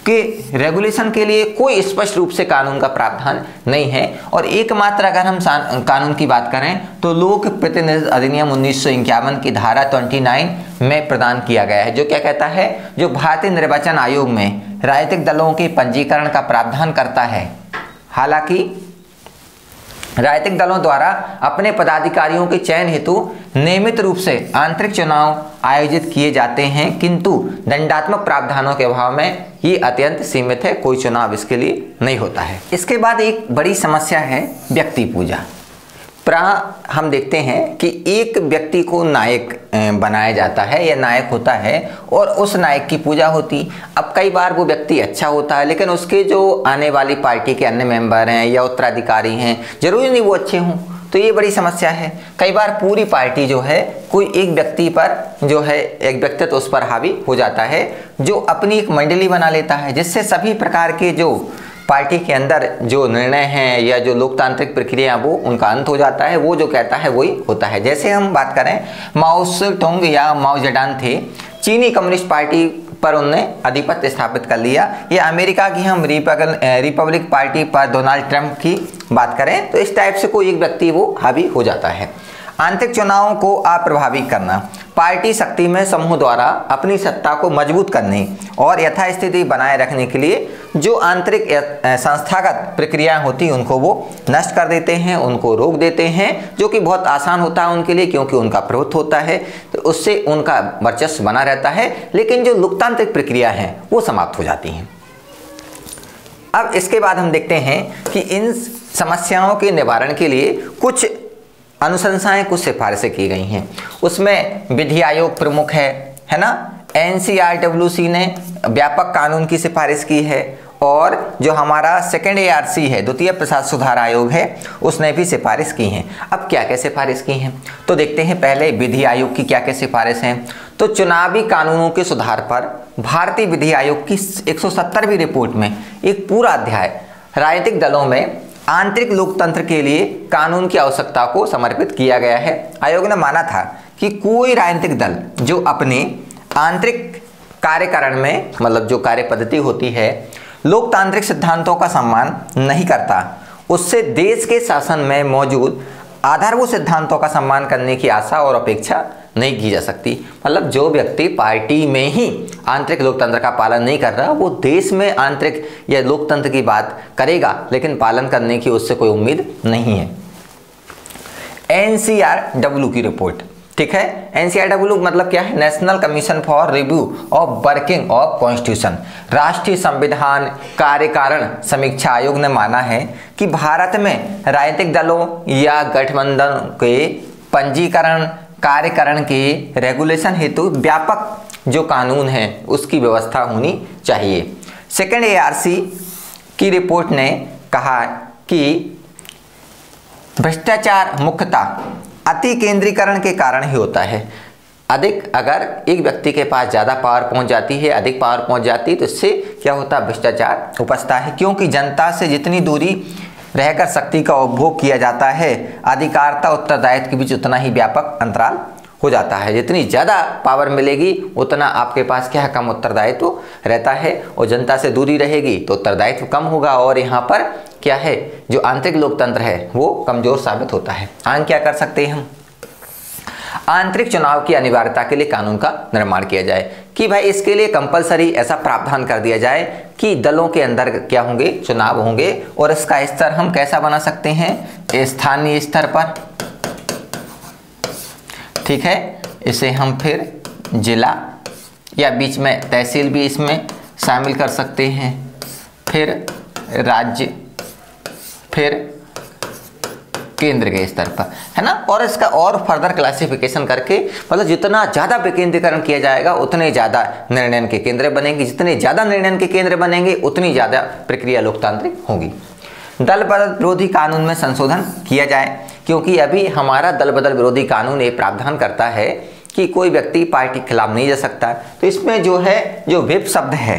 के रेगुलेशन के लिए कोई स्पष्ट रूप से कानून का प्रावधान नहीं है और एकमात्र अगर हम कानून की बात करें तो लोक प्रतिनिधित्व अधिनियम 1951 की धारा 29 में प्रदान किया गया है, जो क्या कहता है, जो भारतीय निर्वाचन आयोग में राजनीतिक दलों के पंजीकरण का प्रावधान करता है। हालांकि राजनीतिक दलों द्वारा अपने पदाधिकारियों के चयन हेतु नियमित रूप से आंतरिक चुनाव आयोजित किए जाते हैं, किंतु दंडात्मक प्रावधानों के अभाव में ये अत्यंत सीमित है, कोई चुनाव इसके लिए नहीं होता है। इसके बाद एक बड़ी समस्या है व्यक्ति पूजा। हम देखते हैं कि एक व्यक्ति को नायक बनाया जाता है या नायक होता है और उस नायक की पूजा होती। अब कई बार वो व्यक्ति अच्छा होता है लेकिन उसके जो आने वाली पार्टी के अन्य मेंबर हैं या उत्तराधिकारी हैं, जरूरी नहीं वो अच्छे हों, तो ये बड़ी समस्या है। कई बार पूरी पार्टी जो है कोई एक व्यक्ति पर जो है, एक व्यक्तित्व उस पर हावी हो जाता है, जो अपनी एक मंडली बना लेता है, जिससे सभी प्रकार के जो पार्टी के अंदर जो निर्णय हैं या जो लोकतांत्रिक प्रक्रिया वो उनका अंत हो जाता है। वो जो कहता है वही होता है। जैसे हम बात करें, माओ सेतुंग या माओ जेडॉन थे, चीनी कम्युनिस्ट पार्टी पर उन्होंने आधिपत्य स्थापित कर लिया, या अमेरिका की हम रिपब्लिक पार्टी पर डोनाल्ड ट्रंप की बात करें तो इस टाइप से कोई एक व्यक्ति वो हावी हो जाता है। आंतरिक चुनावों को अप्रभावित करना। पार्टी शक्ति में समूह द्वारा अपनी सत्ता को मजबूत करने और यथास्थिति बनाए रखने के लिए जो आंतरिक संस्थागत प्रक्रियाएं होती हैं उनको वो नष्ट कर देते हैं, उनको रोक देते हैं, जो कि बहुत आसान होता है उनके लिए, क्योंकि उनका प्रभुत्व होता है तो उससे उनका वर्चस्व बना रहता है। लेकिन जो लोकतांत्रिक प्रक्रिया है वो समाप्त हो जाती हैं। अब इसके बाद हम देखते हैं कि इन समस्याओं के निवारण के लिए कुछ अनुशंसाएं, कुछ सिफारिशें की गई हैं। उसमें विधि आयोग प्रमुख है ना। NCRWC ने व्यापक कानून की सिफारिश की है और जो हमारा सेकेंड ARC है, द्वितीय प्रशासन सुधार आयोग है, उसने भी सिफारिश की हैं। अब क्या क्या सिफारिश की हैं तो देखते हैं। पहले विधि आयोग की क्या क्या सिफारिश हैं। तो चुनावी कानूनों के सुधार पर भारतीय विधि आयोग की 170वीं रिपोर्ट में एक पूरा अध्याय राजनीतिक दलों में आंतरिक लोकतंत्र के लिए कानून की आवश्यकता को समर्पित किया गया है। आयोग ने माना था कि कोई राजनीतिक दल जो अपने आंतरिक कार्यकारण में, मतलब जो कार्य पद्धति होती है, लोकतांत्रिक सिद्धांतों का सम्मान नहीं करता, उससे देश के शासन में मौजूद आधारभूत सिद्धांतों का सम्मान करने की आशा और अपेक्षा नहीं की जा सकती। मतलब जो व्यक्ति पार्टी में ही आंतरिक लोकतंत्र का पालन नहीं कर रहा, वो देश में आंतरिक या लोकतंत्र की बात करेगा लेकिन पालन करने की उससे कोई उम्मीद नहीं है। NCRW की रिपोर्ट, ठीक है। NCRW मतलब क्या है? National commission for review of working of constitution. राष्ट्रीय संविधान कार्यकारण समीक्षा आयोग ने माना है कि भारत में राजनीतिक दलों या गठबंधन के पंजीकरण कार्यकरण के रेगुलेशन हेतु व्यापक जो कानून है उसकी व्यवस्था होनी चाहिए। सेकेंड ARC की रिपोर्ट ने कहा कि भ्रष्टाचार मुख्यतः अति केंद्रीकरण के कारण ही होता है। अधिक, अगर एक व्यक्ति के पास ज़्यादा पावर पहुंच जाती है, अधिक पावर पहुंच जाती है, तो इससे क्या होता है, भ्रष्टाचार उपजता है। क्योंकि जनता से जितनी दूरी रहकर शक्ति का उपभोग किया जाता है, अधिकारिता उत्तरदायित्व के बीच उतना ही व्यापक अंतराल हो जाता है। जितनी ज़्यादा पावर मिलेगी उतना आपके पास क्या है, कम उत्तरदायित्व रहता है, और जनता से दूरी रहेगी तो उत्तरदायित्व कम होगा, और यहाँ पर क्या है, जो आंतरिक लोकतंत्र है वो कमजोर साबित होता है। आगे क्या कर सकते हैं हम, आंतरिक चुनाव की अनिवार्यता के लिए कानून का निर्माण किया जाए कि भाई इसके लिए कंपलसरी ऐसा प्रावधान कर दिया जाए कि दलों के अंदर क्या होंगे, चुनाव होंगे, और इसका स्तर हम कैसा बना सकते हैं, स्थानीय स्तर पर, ठीक है। इसे हम फिर जिला या बीच में तहसील भी इसमें शामिल कर सकते हैं, फिर राज्य, फिर केंद्र के स्तर पर, है ना। और इसका और फर्दर क्लासिफिकेशन करके, मतलब जितना ज़्यादा विकेंद्रीकरण किया जाएगा उतने ज़्यादा निर्णय के केंद्र बनेंगे, जितने ज़्यादा निर्णय के केंद्र बनेंगे उतनी ज़्यादा प्रक्रिया लोकतांत्रिक होगी। दल बदल विरोधी कानून में संशोधन किया जाए, क्योंकि अभी हमारा दल बदल विरोधी कानून ये प्रावधान करता है कि कोई व्यक्ति पार्टी के खिलाफ नहीं जा सकता। तो इसमें जो है, जो व्हिप शब्द है,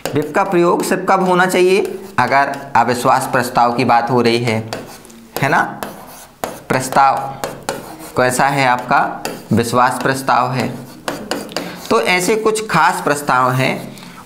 व्हिप का प्रयोग सिर्फ कब होना चाहिए, अगर अविश्वास प्रस्ताव की बात हो रही है ना। प्रस्ताव कैसा है आपका, विश्वास प्रस्ताव है, तो ऐसे कुछ खास प्रस्ताव हैं,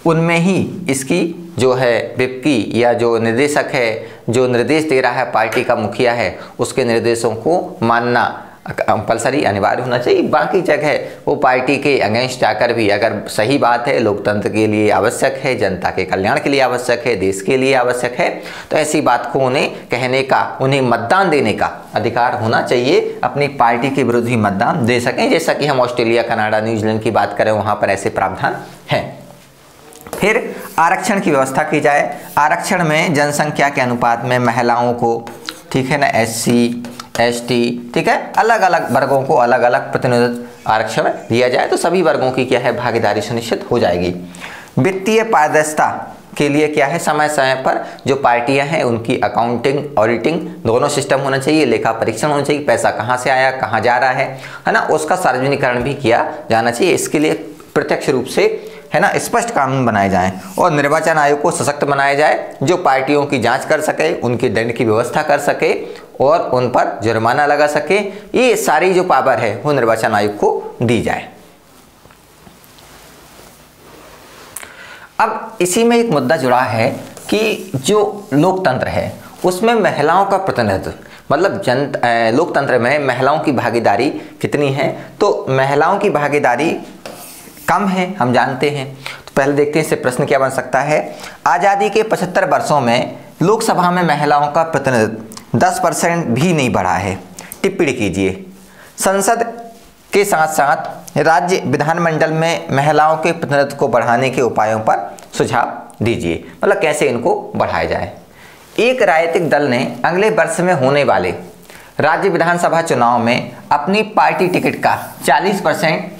उनमें ही इसकी जो है व्हिप की, या जो निर्देशक है, जो निर्देश दे रहा है पार्टी का मुखिया है, उसके निर्देशों को मानना कंपलसरी अनिवार्य होना चाहिए। बाकी जगह वो पार्टी के अगेंस्ट जाकर भी, अगर सही बात है, लोकतंत्र के लिए आवश्यक है, जनता के कल्याण के लिए आवश्यक है, देश के लिए आवश्यक है, तो ऐसी बात को उन्हें कहने का, उन्हें मतदान देने का अधिकार होना चाहिए, अपनी पार्टी के विरुद्ध ही मतदान दे सकें। जैसा कि हम ऑस्ट्रेलिया, कनाडा, न्यूजीलैंड की बात करें, वहाँ पर ऐसे प्रावधान हैं। फिर आरक्षण की व्यवस्था की जाए। आरक्षण में जनसंख्या के अनुपात में महिलाओं को, ठीक है ना, SC ST, ठीक है, अलग अलग वर्गों को अलग अलग प्रतिनिधित्व आरक्षण दिया जाए, तो सभी वर्गों की क्या है, भागीदारी सुनिश्चित हो जाएगी। वित्तीय पारदर्शिता के लिए क्या है, समय समय पर जो पार्टियां हैं उनकी अकाउंटिंग, ऑडिटिंग दोनों सिस्टम होना चाहिए, लेखा परीक्षण होना चाहिए, पैसा कहाँ से आया, कहाँ जा रहा है ना, उसका सार्वजनिकरण भी किया जाना चाहिए। इसके लिए प्रत्यक्ष रूप से, है ना, स्पष्ट कानून बनाए जाएं, और निर्वाचन आयोग को सशक्त बनाया जाए, जो पार्टियों की जांच कर सके, उनके दंड की व्यवस्था कर सके, और उन पर जुर्माना लगा सके। ये सारी जो पावर है वो निर्वाचन आयोग को दी जाए। अब इसी में एक मुद्दा जुड़ा है कि जो लोकतंत्र है उसमें महिलाओं का प्रतिनिधित्व, मतलब लोकतंत्र में महिलाओं की भागीदारी कितनी है, तो महिलाओं की भागीदारी कम है, हम जानते हैं। तो पहले देखते हैं इससे प्रश्न क्या बन सकता है। आज़ादी के 75 वर्षों में लोकसभा में महिलाओं का प्रतिनिधित्व 10% भी नहीं बढ़ा है। टिप्पणी कीजिए। संसद के साथ साथ राज्य विधानमंडल में महिलाओं के प्रतिनिधित्व को बढ़ाने के उपायों पर सुझाव दीजिए, मतलब कैसे इनको बढ़ाया जाए। एक राजनीतिक दल ने अगले वर्ष में होने वाले राज्य विधानसभा चुनाव में अपनी पार्टी टिकट का 40%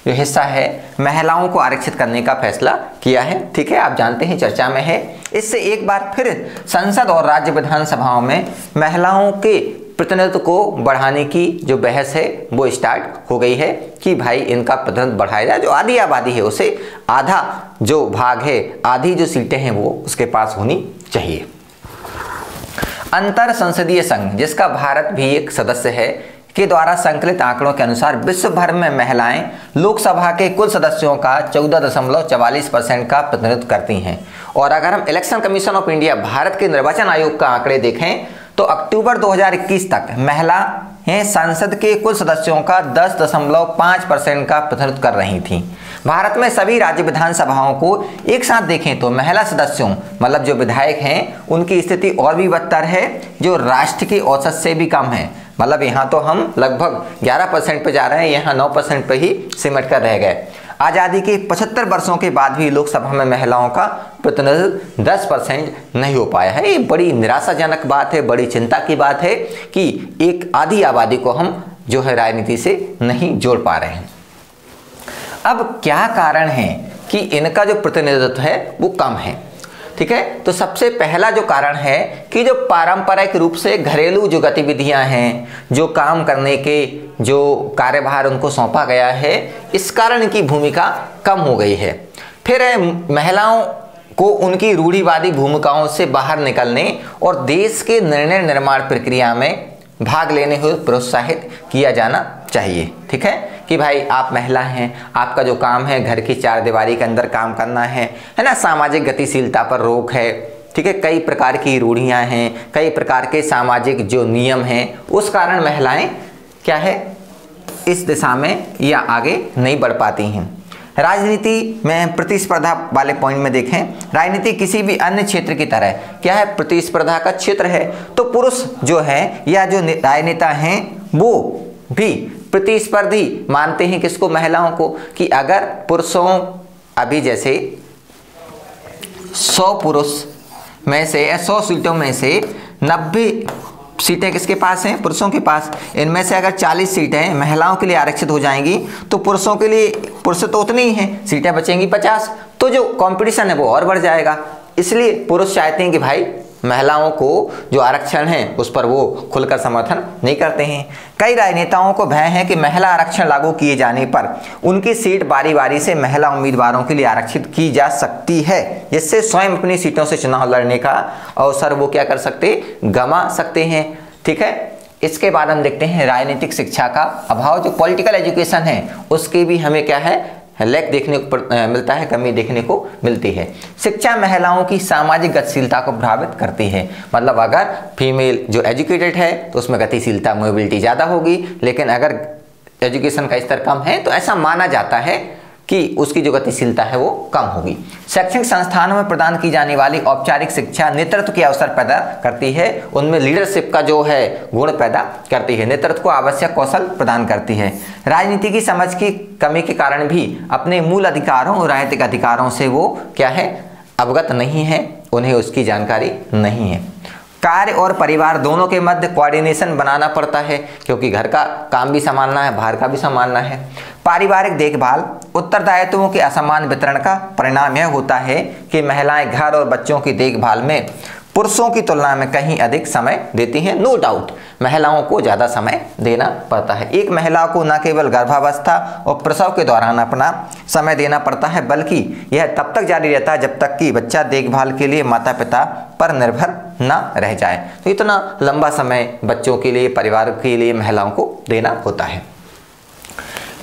जो हिस्सा है महिलाओं को आरक्षित करने का फैसला किया है, ठीक है, आप जानते हैं, चर्चा में है। इससे एक बार फिर संसद और राज्य विधानसभाओं में महिलाओं के प्रतिनिधित्व को बढ़ाने की जो बहस है वो स्टार्ट हो गई है कि भाई इनका प्रतिनिधित्व बढ़ाया जाए। जो आधी आबादी है उसे आधा जो भाग है, आधी जो सीटें हैं वो उसके पास होनी चाहिए। अंतर संसदीय संघ, जिसका भारत भी एक सदस्य है, के द्वारा संकलित आंकड़ों के अनुसार विश्व भर में महिलाएं लोकसभा के कुल सदस्यों का 14.44% का प्रतिनिधित्व करती हैं। और अगर हम election commission of India, Bharat के निर्वाचन आयोग का आंकड़े देखें तो अक्टूबर 2021 तक महिलाएं संसद के कुल सदस्यों का 10.5% का प्रतिनिधित्व कर रही थीं। भारत में सभी राज्य विधानसभाओं को एक साथ देखें तो महिला सदस्यों, मतलब जो विधायक हैं, उनकी स्थिति और भी बदतर है, जो राष्ट्र की औसत से भी कम है। मतलब यहाँ तो हम लगभग 11% पे जा रहे हैं, यहाँ 9% पे ही सिमट कर रह गए। आज़ादी के 75 वर्षों के बाद भी लोकसभा में महिलाओं का प्रतिनिधित्व 10% नहीं हो पाया है। ये बड़ी निराशाजनक बात है, बड़ी चिंता की बात है कि एक आधी आबादी को हम जो है राजनीति से नहीं जोड़ पा रहे हैं। अब क्या कारण है कि इनका जो प्रतिनिधित्व है वो कम है? ठीक है। तो सबसे पहला जो कारण है कि जो पारंपरिक रूप से घरेलू जो गतिविधियां हैं, जो काम करने के जो कार्यभार उनको सौंपा गया है, इस कारण इनकी भूमिका कम हो गई है। फिर है महिलाओं को उनकी रूढ़िवादी भूमिकाओं से बाहर निकलने और देश के निर्णय निर्माण प्रक्रिया में भाग लेने को प्रोत्साहित किया जाना चाहिए। ठीक है कि भाई आप महिला हैं, आपका जो काम है घर की चार दीवारी के अंदर काम करना है ना। सामाजिक गतिशीलता पर रोक है, ठीक है। कई प्रकार की रूढ़ियां हैं, कई प्रकार के सामाजिक जो नियम हैं, उस कारण महिलाएं क्या है इस दिशा में या आगे नहीं बढ़ पाती हैं। राजनीति में प्रतिस्पर्धा वाले पॉइंट में देखें, राजनीति किसी भी अन्य क्षेत्र की तरह क्या है प्रतिस्पर्धा का क्षेत्र है। तो पुरुष जो है या जो राजनेता हैं वो भी प्रतिस्पर्धी मानते हैं किसको, महिलाओं को, कि अगर पुरुषों अभी जैसे 100 पुरुष में से 100 सीटों में से 90 सीटें किसके पास हैं, पुरुषों के पास। इनमें से अगर 40 सीटें महिलाओं के लिए आरक्षित हो जाएंगी तो पुरुषों के लिए, पुरुष तो उतनी ही हैं, सीटें बचेंगी 50, तो जो कंपटीशन है वो और बढ़ जाएगा। इसलिए पुरुष चाहते हैं कि भाई महिलाओं को जो आरक्षण है उस पर वो खुलकर समर्थन नहीं करते हैं। कई राजनेताओं को भय है कि महिला आरक्षण लागू किए जाने पर उनकी सीट बारी बारी से महिला उम्मीदवारों के लिए आरक्षित की जा सकती है, जिससे स्वयं अपनी सीटों से चुनाव लड़ने का अवसर वो क्या कर सकते, गंवा सकते हैं। ठीक है। इसके बाद हम देखते हैं राजनीतिक शिक्षा का अभाव। जो पॉलिटिकल एजुकेशन है उसकी भी हमें क्या है लैक देखने को मिलता है, कमी देखने को मिलती है। शिक्षा महिलाओं की सामाजिक गतिशीलता को प्रभावित करती है। मतलब अगर फीमेल जो एजुकेटेड है तो उसमें गतिशीलता, मोबिलिटी ज़्यादा होगी, लेकिन अगर एजुकेशन का स्तर कम है तो ऐसा माना जाता है कि उसकी जो गतिशीलता है वो कम होगी। शैक्षणिक संस्थानों में प्रदान की जाने वाली औपचारिक शिक्षा नेतृत्व के अवसर पैदा करती है, उनमें लीडरशिप का जो है गुण पैदा करती है, नेतृत्व को आवश्यक कौशल प्रदान करती है। राजनीति की समझ की कमी के कारण भी अपने मूल अधिकारों और राजनीतिक अधिकारों से वो क्या है अवगत नहीं है, उन्हें उसकी जानकारी नहीं है। कार्य और परिवार दोनों के मध्य कोऑर्डिनेशन बनाना पड़ता है, क्योंकि घर का काम भी संभालना है, बाहर का भी संभालना है। पारिवारिक देखभाल उत्तरदायित्वों के असमान वितरण का परिणाम यह होता है कि महिलाएं घर और बच्चों की देखभाल में पुरुषों की तुलना में कहीं अधिक समय देती हैं। नो डाउट महिलाओं को ज़्यादा समय देना पड़ता है। एक महिला को न केवल गर्भावस्था और प्रसव के दौरान अपना समय देना पड़ता है, बल्कि यह तब तक जारी रहता है जब तक कि बच्चा देखभाल के लिए माता पिता पर निर्भर न रह जाए। तो इतना लंबा समय बच्चों के लिए, परिवार के लिए महिलाओं को देना होता है।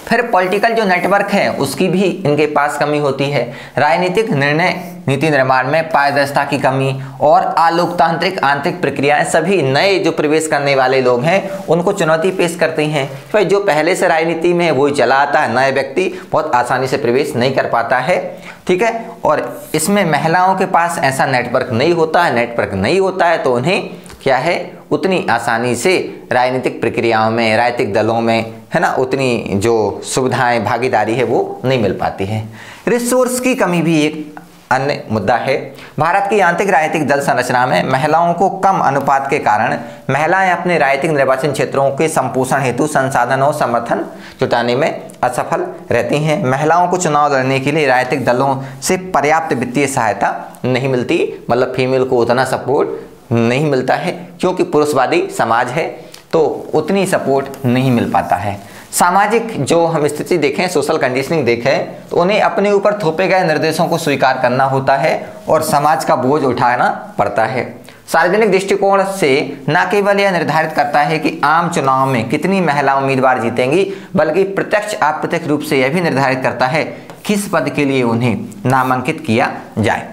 फिर पॉलिटिकल जो नेटवर्क है उसकी भी इनके पास कमी होती है। राजनीतिक निर्णय नीति निर्माण में पारदर्शिता की कमी और अलोकतांत्रिक आंतरिक प्रक्रियाएं सभी नए जो प्रवेश करने वाले लोग हैं उनको चुनौती पेश करती हैं। फिर जो पहले से राजनीति में है वही चला आता है, नए व्यक्ति बहुत आसानी से प्रवेश नहीं कर पाता है। ठीक है। और इसमें महिलाओं के पास ऐसा नेटवर्क नहीं होता है, नेटवर्क नहीं होता है तो उन्हें क्या है उतनी आसानी से राजनीतिक प्रक्रियाओं में, राजनीतिक दलों में है ना उतनी जो सुविधाएं, भागीदारी है वो नहीं मिल पाती है। रिसोर्स की कमी भी एक अन्य मुद्दा है। भारत की आंतरिक राजनीतिक दल संरचना में महिलाओं को कम अनुपात के कारण महिलाएं अपने राजनीतिक निर्वाचन क्षेत्रों के संपोषण हेतु संसाधन और समर्थन जुटाने में असफल रहती हैं। महिलाओं को चुनाव लड़ने के लिए राजनीतिक दलों से पर्याप्त वित्तीय सहायता नहीं मिलती, मतलब फीमेल को उतना सपोर्ट नहीं मिलता है, क्योंकि पुरुषवादी समाज है तो उतनी सपोर्ट नहीं मिल पाता है। सामाजिक जो हम स्थिति देखें, सोशल कंडीशनिंग देखें, तो उन्हें अपने ऊपर थोपे गए निर्देशों को स्वीकार करना होता है और समाज का बोझ उठाना पड़ता है। सार्वजनिक दृष्टिकोण से न केवल यह निर्धारित करता है कि आम चुनाव में कितनी महिला उम्मीदवार जीतेंगी, बल्कि प्रत्यक्ष अप्रत्यक्ष रूप से यह भी निर्धारित करता है किस पद के लिए उन्हें नामांकित किया जाए।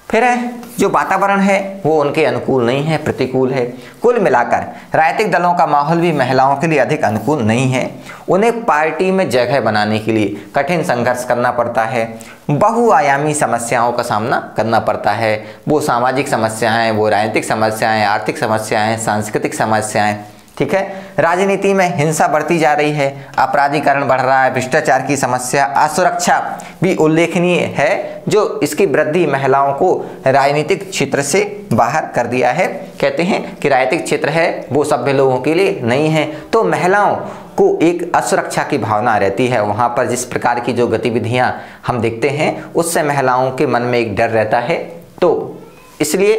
फिर है जो वातावरण है वो उनके अनुकूल नहीं है, प्रतिकूल है। कुल मिलाकर राजनीतिक दलों का माहौल भी महिलाओं के लिए अधिक अनुकूल नहीं है। उन्हें पार्टी में जगह बनाने के लिए कठिन संघर्ष करना पड़ता है, बहुआयामी समस्याओं का सामना करना पड़ता है। वो सामाजिक समस्याएं, वो राजनीतिक समस्याएं, आर्थिक समस्याएं, सांस्कृतिक समस्याएं। ठीक है। राजनीति में हिंसा बढ़ती जा रही है, अपराधीकरण बढ़ रहा है, भ्रष्टाचार की समस्या, असुरक्षा भी उल्लेखनीय है, जो इसकी वृद्धि महिलाओं को राजनीतिक क्षेत्र से बाहर कर दिया है। कहते हैं कि राजनीतिक क्षेत्र है वो सभ्य लोगों के लिए नहीं है, तो महिलाओं को एक असुरक्षा की भावना रहती है। वहाँ पर जिस प्रकार की जो गतिविधियाँ हम देखते हैं उससे महिलाओं के मन में एक डर रहता है। तो तो इसलिए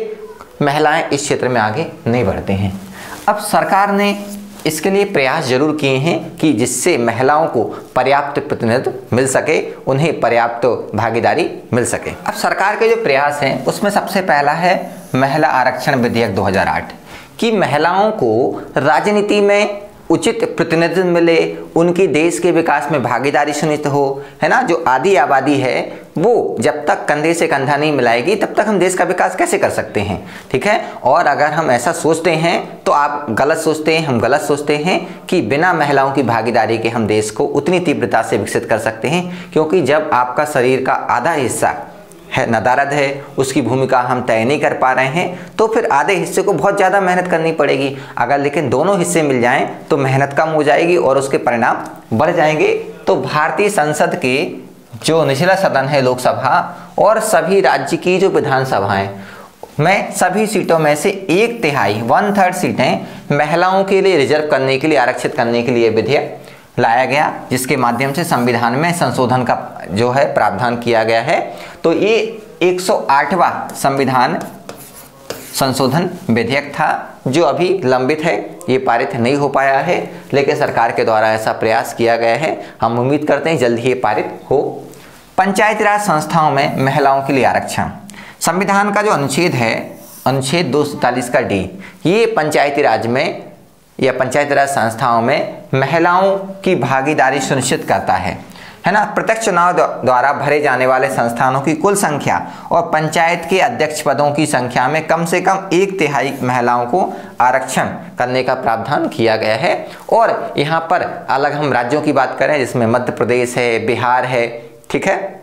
महिलाएं इस क्षेत्र में आगे नहीं बढ़ते हैं। अब सरकार ने इसके लिए प्रयास जरूर किए हैं कि जिससे महिलाओं को पर्याप्त प्रतिनिधित्व मिल सके, उन्हें पर्याप्त भागीदारी मिल सके। अब सरकार के जो प्रयास हैं उसमें सबसे पहला है महिला आरक्षण विधेयक 2008 कि महिलाओं को राजनीति में उचित प्रतिनिधित्व मिले, उनकी देश के विकास में भागीदारी सुनिश्चित हो, है ना। जो आधी आबादी है वो जब तक कंधे से कंधा नहीं मिलाएगी तब तक हम देश का विकास कैसे कर सकते हैं, ठीक है। और अगर हम ऐसा सोचते हैं तो आप गलत सोचते हैं, हम गलत सोचते हैं कि बिना महिलाओं की भागीदारी के हम देश को उतनी तीव्रता से विकसित कर सकते हैं, क्योंकि जब आपका शरीर का आधा हिस्सा है नदारद है, उसकी भूमिका हम तय नहीं कर पा रहे हैं, तो फिर आधे हिस्से को बहुत ज़्यादा मेहनत करनी पड़ेगी। अगर लेकिन दोनों हिस्से मिल जाएं तो मेहनत कम हो जाएगी और उसके परिणाम बढ़ जाएंगे। तो भारतीय संसद के जो निचला सदन है लोकसभा और सभी राज्य की जो विधानसभाएं में सभी सीटों में से 1/3 1/3 सीटें महिलाओं के लिए रिजर्व करने के लिए, आरक्षित करने के लिए विधेयक लाया गया, जिसके माध्यम से संविधान में संशोधन का जो है प्रावधान किया गया है। तो ये 108वां संविधान संशोधन विधेयक था जो अभी लंबित है, ये पारित नहीं हो पाया है, लेकिन सरकार के द्वारा ऐसा प्रयास किया गया है। हम उम्मीद करते हैं जल्द ही ये पारित हो। पंचायती राज संस्थाओं में महिलाओं के लिए आरक्षण, संविधान का जो अनुच्छेद है, अनुच्छेद 243 का डी, ये पंचायती राज में या पंचायती राज संस्थाओं में महिलाओं की भागीदारी सुनिश्चित करता है ना। प्रत्यक्ष चुनाव द्वारा भरे जाने वाले संस्थानों की कुल संख्या और पंचायत के अध्यक्ष पदों की संख्या में कम से कम 1/3 महिलाओं को आरक्षण करने का प्रावधान किया गया है। और यहाँ पर अलग हम राज्यों की बात करें जिसमें मध्य प्रदेश है, बिहार है, ठीक है,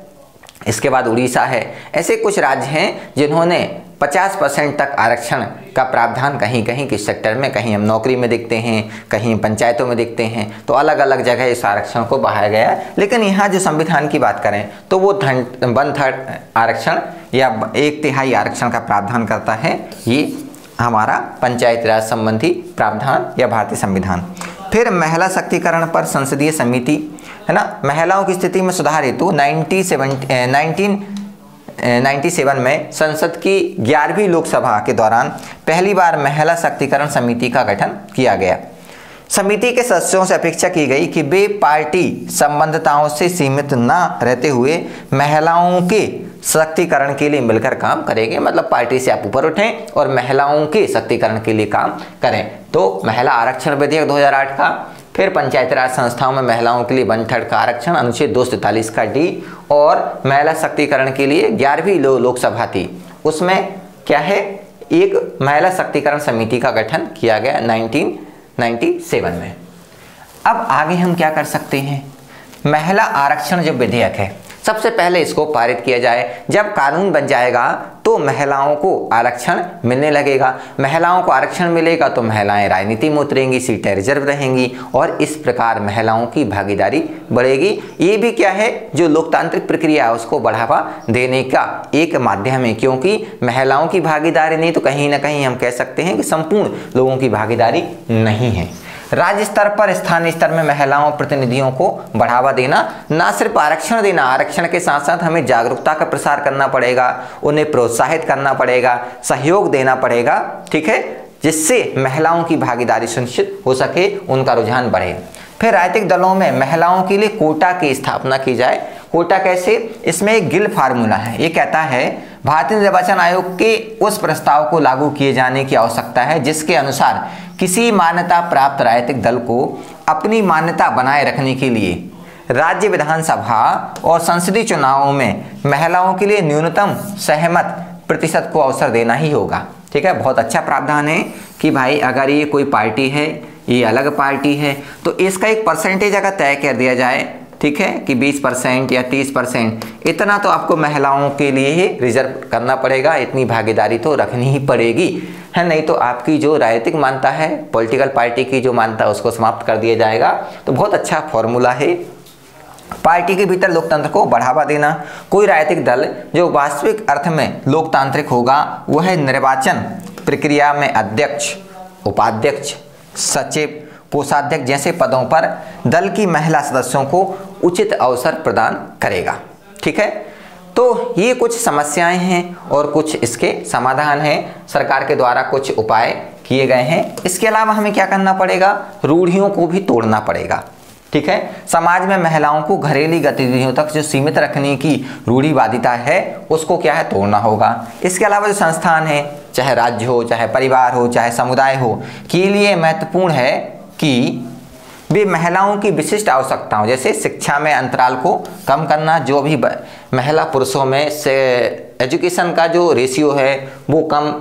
इसके बाद उड़ीसा है, ऐसे कुछ राज्य हैं जिन्होंने 50% तक आरक्षण का प्रावधान कहीं कहीं किस सेक्टर में, कहीं हम नौकरी में देखते हैं, कहीं पंचायतों में देखते हैं, तो अलग अलग जगह इस आरक्षण को बढ़ाया गया है। लेकिन यहाँ जो संविधान की बात करें तो वो 1/3 आरक्षण या 1/3 आरक्षण का प्रावधान करता है। ये हमारा पंचायती राज संबंधी प्रावधान या भारतीय संविधान। फिर महिला शक्तिकरण पर संसदीय समिति, है ना। महिलाओं की स्थिति में सुधार हेतु 1997 में संसद की 11वीं लोकसभा के दौरान पहली बार महिला शक्तिकरण समिति का गठन किया गया। समिति के सदस्यों से अपेक्षा की गई कि वे पार्टी संबंधताओं से सीमित न रहते हुए महिलाओं के शक्तिकरण के लिए मिलकर काम करेंगे, मतलब पार्टी से आप ऊपर उठें और महिलाओं के शक्तिकरण के लिए काम करें। तो महिला आरक्षण विधेयक 2008 का, फिर पंचायती राज संस्थाओं में महिलाओं के लिए 1/3 का आरक्षण, अनुच्छेद 243 का डी, और महिला शक्तिकरण के लिए 11वीं लोकसभा थी, उसमें क्या है, एक महिला शक्तिकरण समिति का गठन किया गया 1997 में। अब आगे हम क्या कर सकते हैं, महिला आरक्षण जो विधेयक है सबसे पहले इसको पारित किया जाए। जब कानून बन जाएगा तो महिलाओं को आरक्षण मिलने लगेगा। महिलाओं को आरक्षण मिलेगा तो महिलाएं राजनीति में उतरेंगी, सीटें रिजर्व रहेंगी और इस प्रकार महिलाओं की भागीदारी बढ़ेगी। ये भी क्या है, जो लोकतांत्रिक प्रक्रिया है उसको बढ़ावा देने का एक माध्यम है, क्योंकि महिलाओं की भागीदारी नहीं तो कहीं ना कहीं हम कह सकते हैं कि संपूर्ण लोगों की भागीदारी नहीं है। राज्य स्तर पर, स्थानीय स्तर में महिलाओं प्रतिनिधियों को बढ़ावा देना, ना सिर्फ आरक्षण देना, आरक्षण के साथ साथ हमें जागरूकता का प्रसार करना पड़ेगा, उन्हें प्रोत्साहित करना पड़ेगा, सहयोग देना पड़ेगा, ठीक है, जिससे महिलाओं की भागीदारी सुनिश्चित हो सके, उनका रुझान बढ़े। फिर राजनीतिक दलों में महिलाओं के लिए कोटा की स्थापना की जाए। कोटा कैसे, इसमें एक गिल फार्मूला है, ये कहता है भारतीय निर्वाचन आयोग के उस प्रस्ताव को लागू किए जाने की आवश्यकता है जिसके अनुसार किसी मान्यता प्राप्त राजनीतिक दल को अपनी मान्यता बनाए रखने के लिए राज्य विधानसभा और संसदीय चुनावों में महिलाओं के लिए न्यूनतम सहमत प्रतिशत को अवसर देना ही होगा। ठीक है, बहुत अच्छा प्रावधान है कि भाई अगर ये कोई पार्टी है, ये अलग पार्टी है, तो इसका एक परसेंटेज अगर तय कर दिया जाए, ठीक है, कि 20% या 30%, इतना तो आपको महिलाओं के लिए ही रिजर्व करना पड़ेगा, इतनी भागीदारी तो रखनी ही पड़ेगी, है, नहीं तो आपकी जो राजनीतिक मान्यता है, पॉलिटिकल पार्टी की जो मान्यता, उसको समाप्त कर दिया जाएगा। तो बहुत अच्छा फॉर्मूला है। पार्टी के भीतर लोकतंत्र को बढ़ावा देना। कोई राजनीतिक दल जो वास्तविक अर्थ में लोकतांत्रिक होगा वह निर्वाचन प्रक्रिया में अध्यक्ष, उपाध्यक्ष, सचिव, कोषाध्यक्ष जैसे पदों पर दल की महिला सदस्यों को उचित अवसर प्रदान करेगा। ठीक है, तो ये कुछ समस्याएं हैं और कुछ इसके समाधान हैं, सरकार के द्वारा कुछ उपाय किए गए हैं। इसके अलावा हमें क्या करना पड़ेगा, रूढ़ियों को भी तोड़ना पड़ेगा। ठीक है, समाज में महिलाओं को घरेलू गतिविधियों तक जो सीमित रखने की रूढ़िवादिता है उसको क्या है, तोड़ना होगा। इसके अलावा जो संस्थान है, चाहे राज्य हो, चाहे परिवार हो, चाहे समुदाय हो, के लिए महत्वपूर्ण है कि वे महिलाओं की विशिष्ट आवश्यकताओं जैसे शिक्षा में अंतराल को कम करना, जो भी महिला पुरुषों में से एजुकेशन का जो रेशियो है वो कम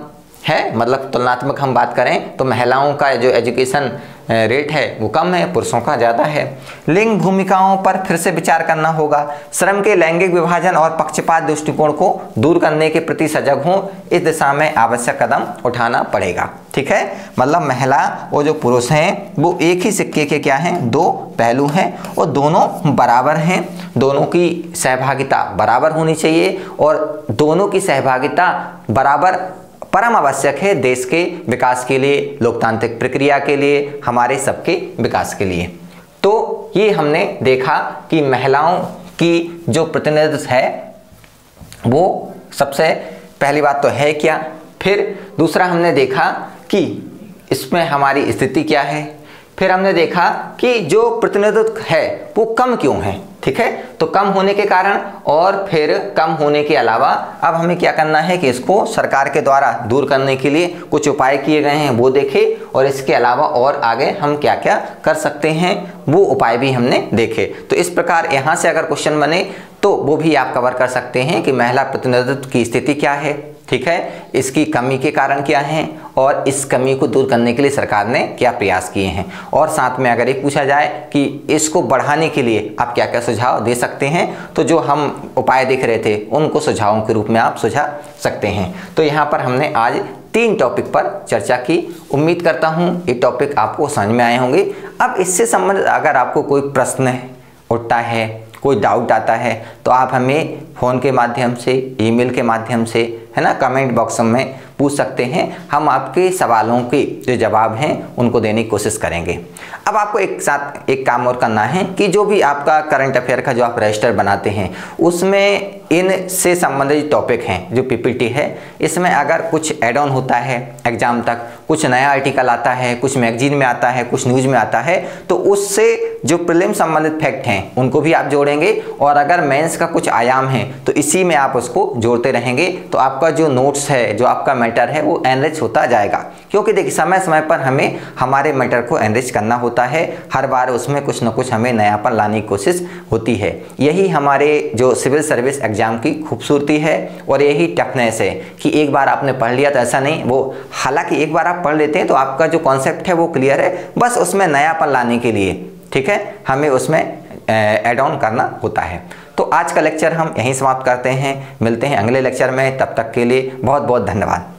है, मतलब तुलनात्मक हम बात करें तो महिलाओं का जो एजुकेशन रेट है वो कम है, पुरुषों का ज़्यादा है। लिंग भूमिकाओं पर फिर से विचार करना होगा, श्रम के लैंगिक विभाजन और पक्षपात दृष्टिकोण को दूर करने के प्रति सजग हों, इस दिशा में आवश्यक कदम उठाना पड़ेगा। ठीक है, मतलब महिला और जो पुरुष हैं वो एक ही सिक्के के क्या हैं, दो पहलू हैं और दोनों बराबर हैं, दोनों की सहभागिता बराबर होनी चाहिए और दोनों की सहभागिता बराबर परम आवश्यक है देश के विकास के लिए, लोकतांत्रिक प्रक्रिया के लिए, हमारे सबके विकास के लिए। तो ये हमने देखा कि महिलाओं की जो प्रतिनिधित्व है वो सबसे पहली बात तो है क्या, फिर दूसरा हमने देखा कि इसमें हमारी स्थिति क्या है, फिर हमने देखा कि जो प्रतिनिधित्व है वो कम क्यों है। ठीक है, तो कम होने के कारण और फिर कम होने के अलावा अब हमें क्या करना है कि इसको सरकार के द्वारा दूर करने के लिए कुछ उपाय किए गए हैं वो देखे, और इसके अलावा और आगे हम क्या क्या कर सकते हैं वो उपाय भी हमने देखे। तो इस प्रकार यहाँ से अगर क्वेश्चन बने तो वो भी आप कवर कर सकते हैं कि महिला प्रतिनिधित्व की स्थिति क्या है। ठीक है, इसकी कमी के कारण क्या हैं और इस कमी को दूर करने के लिए सरकार ने क्या प्रयास किए हैं, और साथ में अगर ये पूछा जाए कि इसको बढ़ाने के लिए आप क्या क्या सुझाव दे सकते हैं, तो जो हम उपाय देख रहे थे उनको सुझावों के रूप में आप सुझा सकते हैं। तो यहाँ पर हमने आज 3 टॉपिक पर चर्चा की। उम्मीद करता हूँ ये टॉपिक आपको समझ में आए होंगे। अब इससे संबंधित अगर आपको कोई प्रश्न उठता है, कोई डाउट आता है, तो आप हमें फ़ोन के माध्यम से, ईमेल के माध्यम से, है ना, कमेंट बॉक्स में पूछ सकते हैं। हम आपके सवालों के जो जवाब हैं उनको देने की कोशिश करेंगे। अब आपको एक साथ एक काम और करना है कि जो भी आपका करंट अफेयर का जो आप रजिस्टर बनाते हैं उसमें इन से संबंधित टॉपिक हैं, जो पीपीटी है, इसमें अगर कुछ एड ऑन होता है एग्जाम तक, कुछ नया आर्टिकल आता है, कुछ मैगजीन में आता है, कुछ न्यूज़ में आता है, तो उससे जो प्रीलिम संबंधित फैक्ट हैं उनको भी आप जोड़ेंगे, और अगर मेंस का कुछ आयाम है तो इसी में आप उसको जोड़ते रहेंगे। तो आपका जो नोट्स है, जो आपका मैटर है वो एनरिच होता जाएगा, क्योंकि देखिए समय समय पर हमें हमारे मैटर को एनरिच करना होता है, हर बार उसमें कुछ ना कुछ हमें नयापन लाने की कोशिश होती है। यही हमारे जो सिविल सर्विस एग्जाम की खूबसूरती है और यही टफनेस है कि एक बार आपने पढ़ लिया तो ऐसा नहीं, वो हालांकि एक बार आप पढ़ लेते हैं तो आपका जो कॉन्सेप्ट है वो क्लियर है, बस उसमें नयापन लाने के लिए, ठीक है, हमें उसमें ऐड ऑन करना होता है। तो आज का लेक्चर हम यहीं समाप्त करते हैं, मिलते हैं अगले लेक्चर में, तब तक के लिए बहुत बहुत धन्यवाद।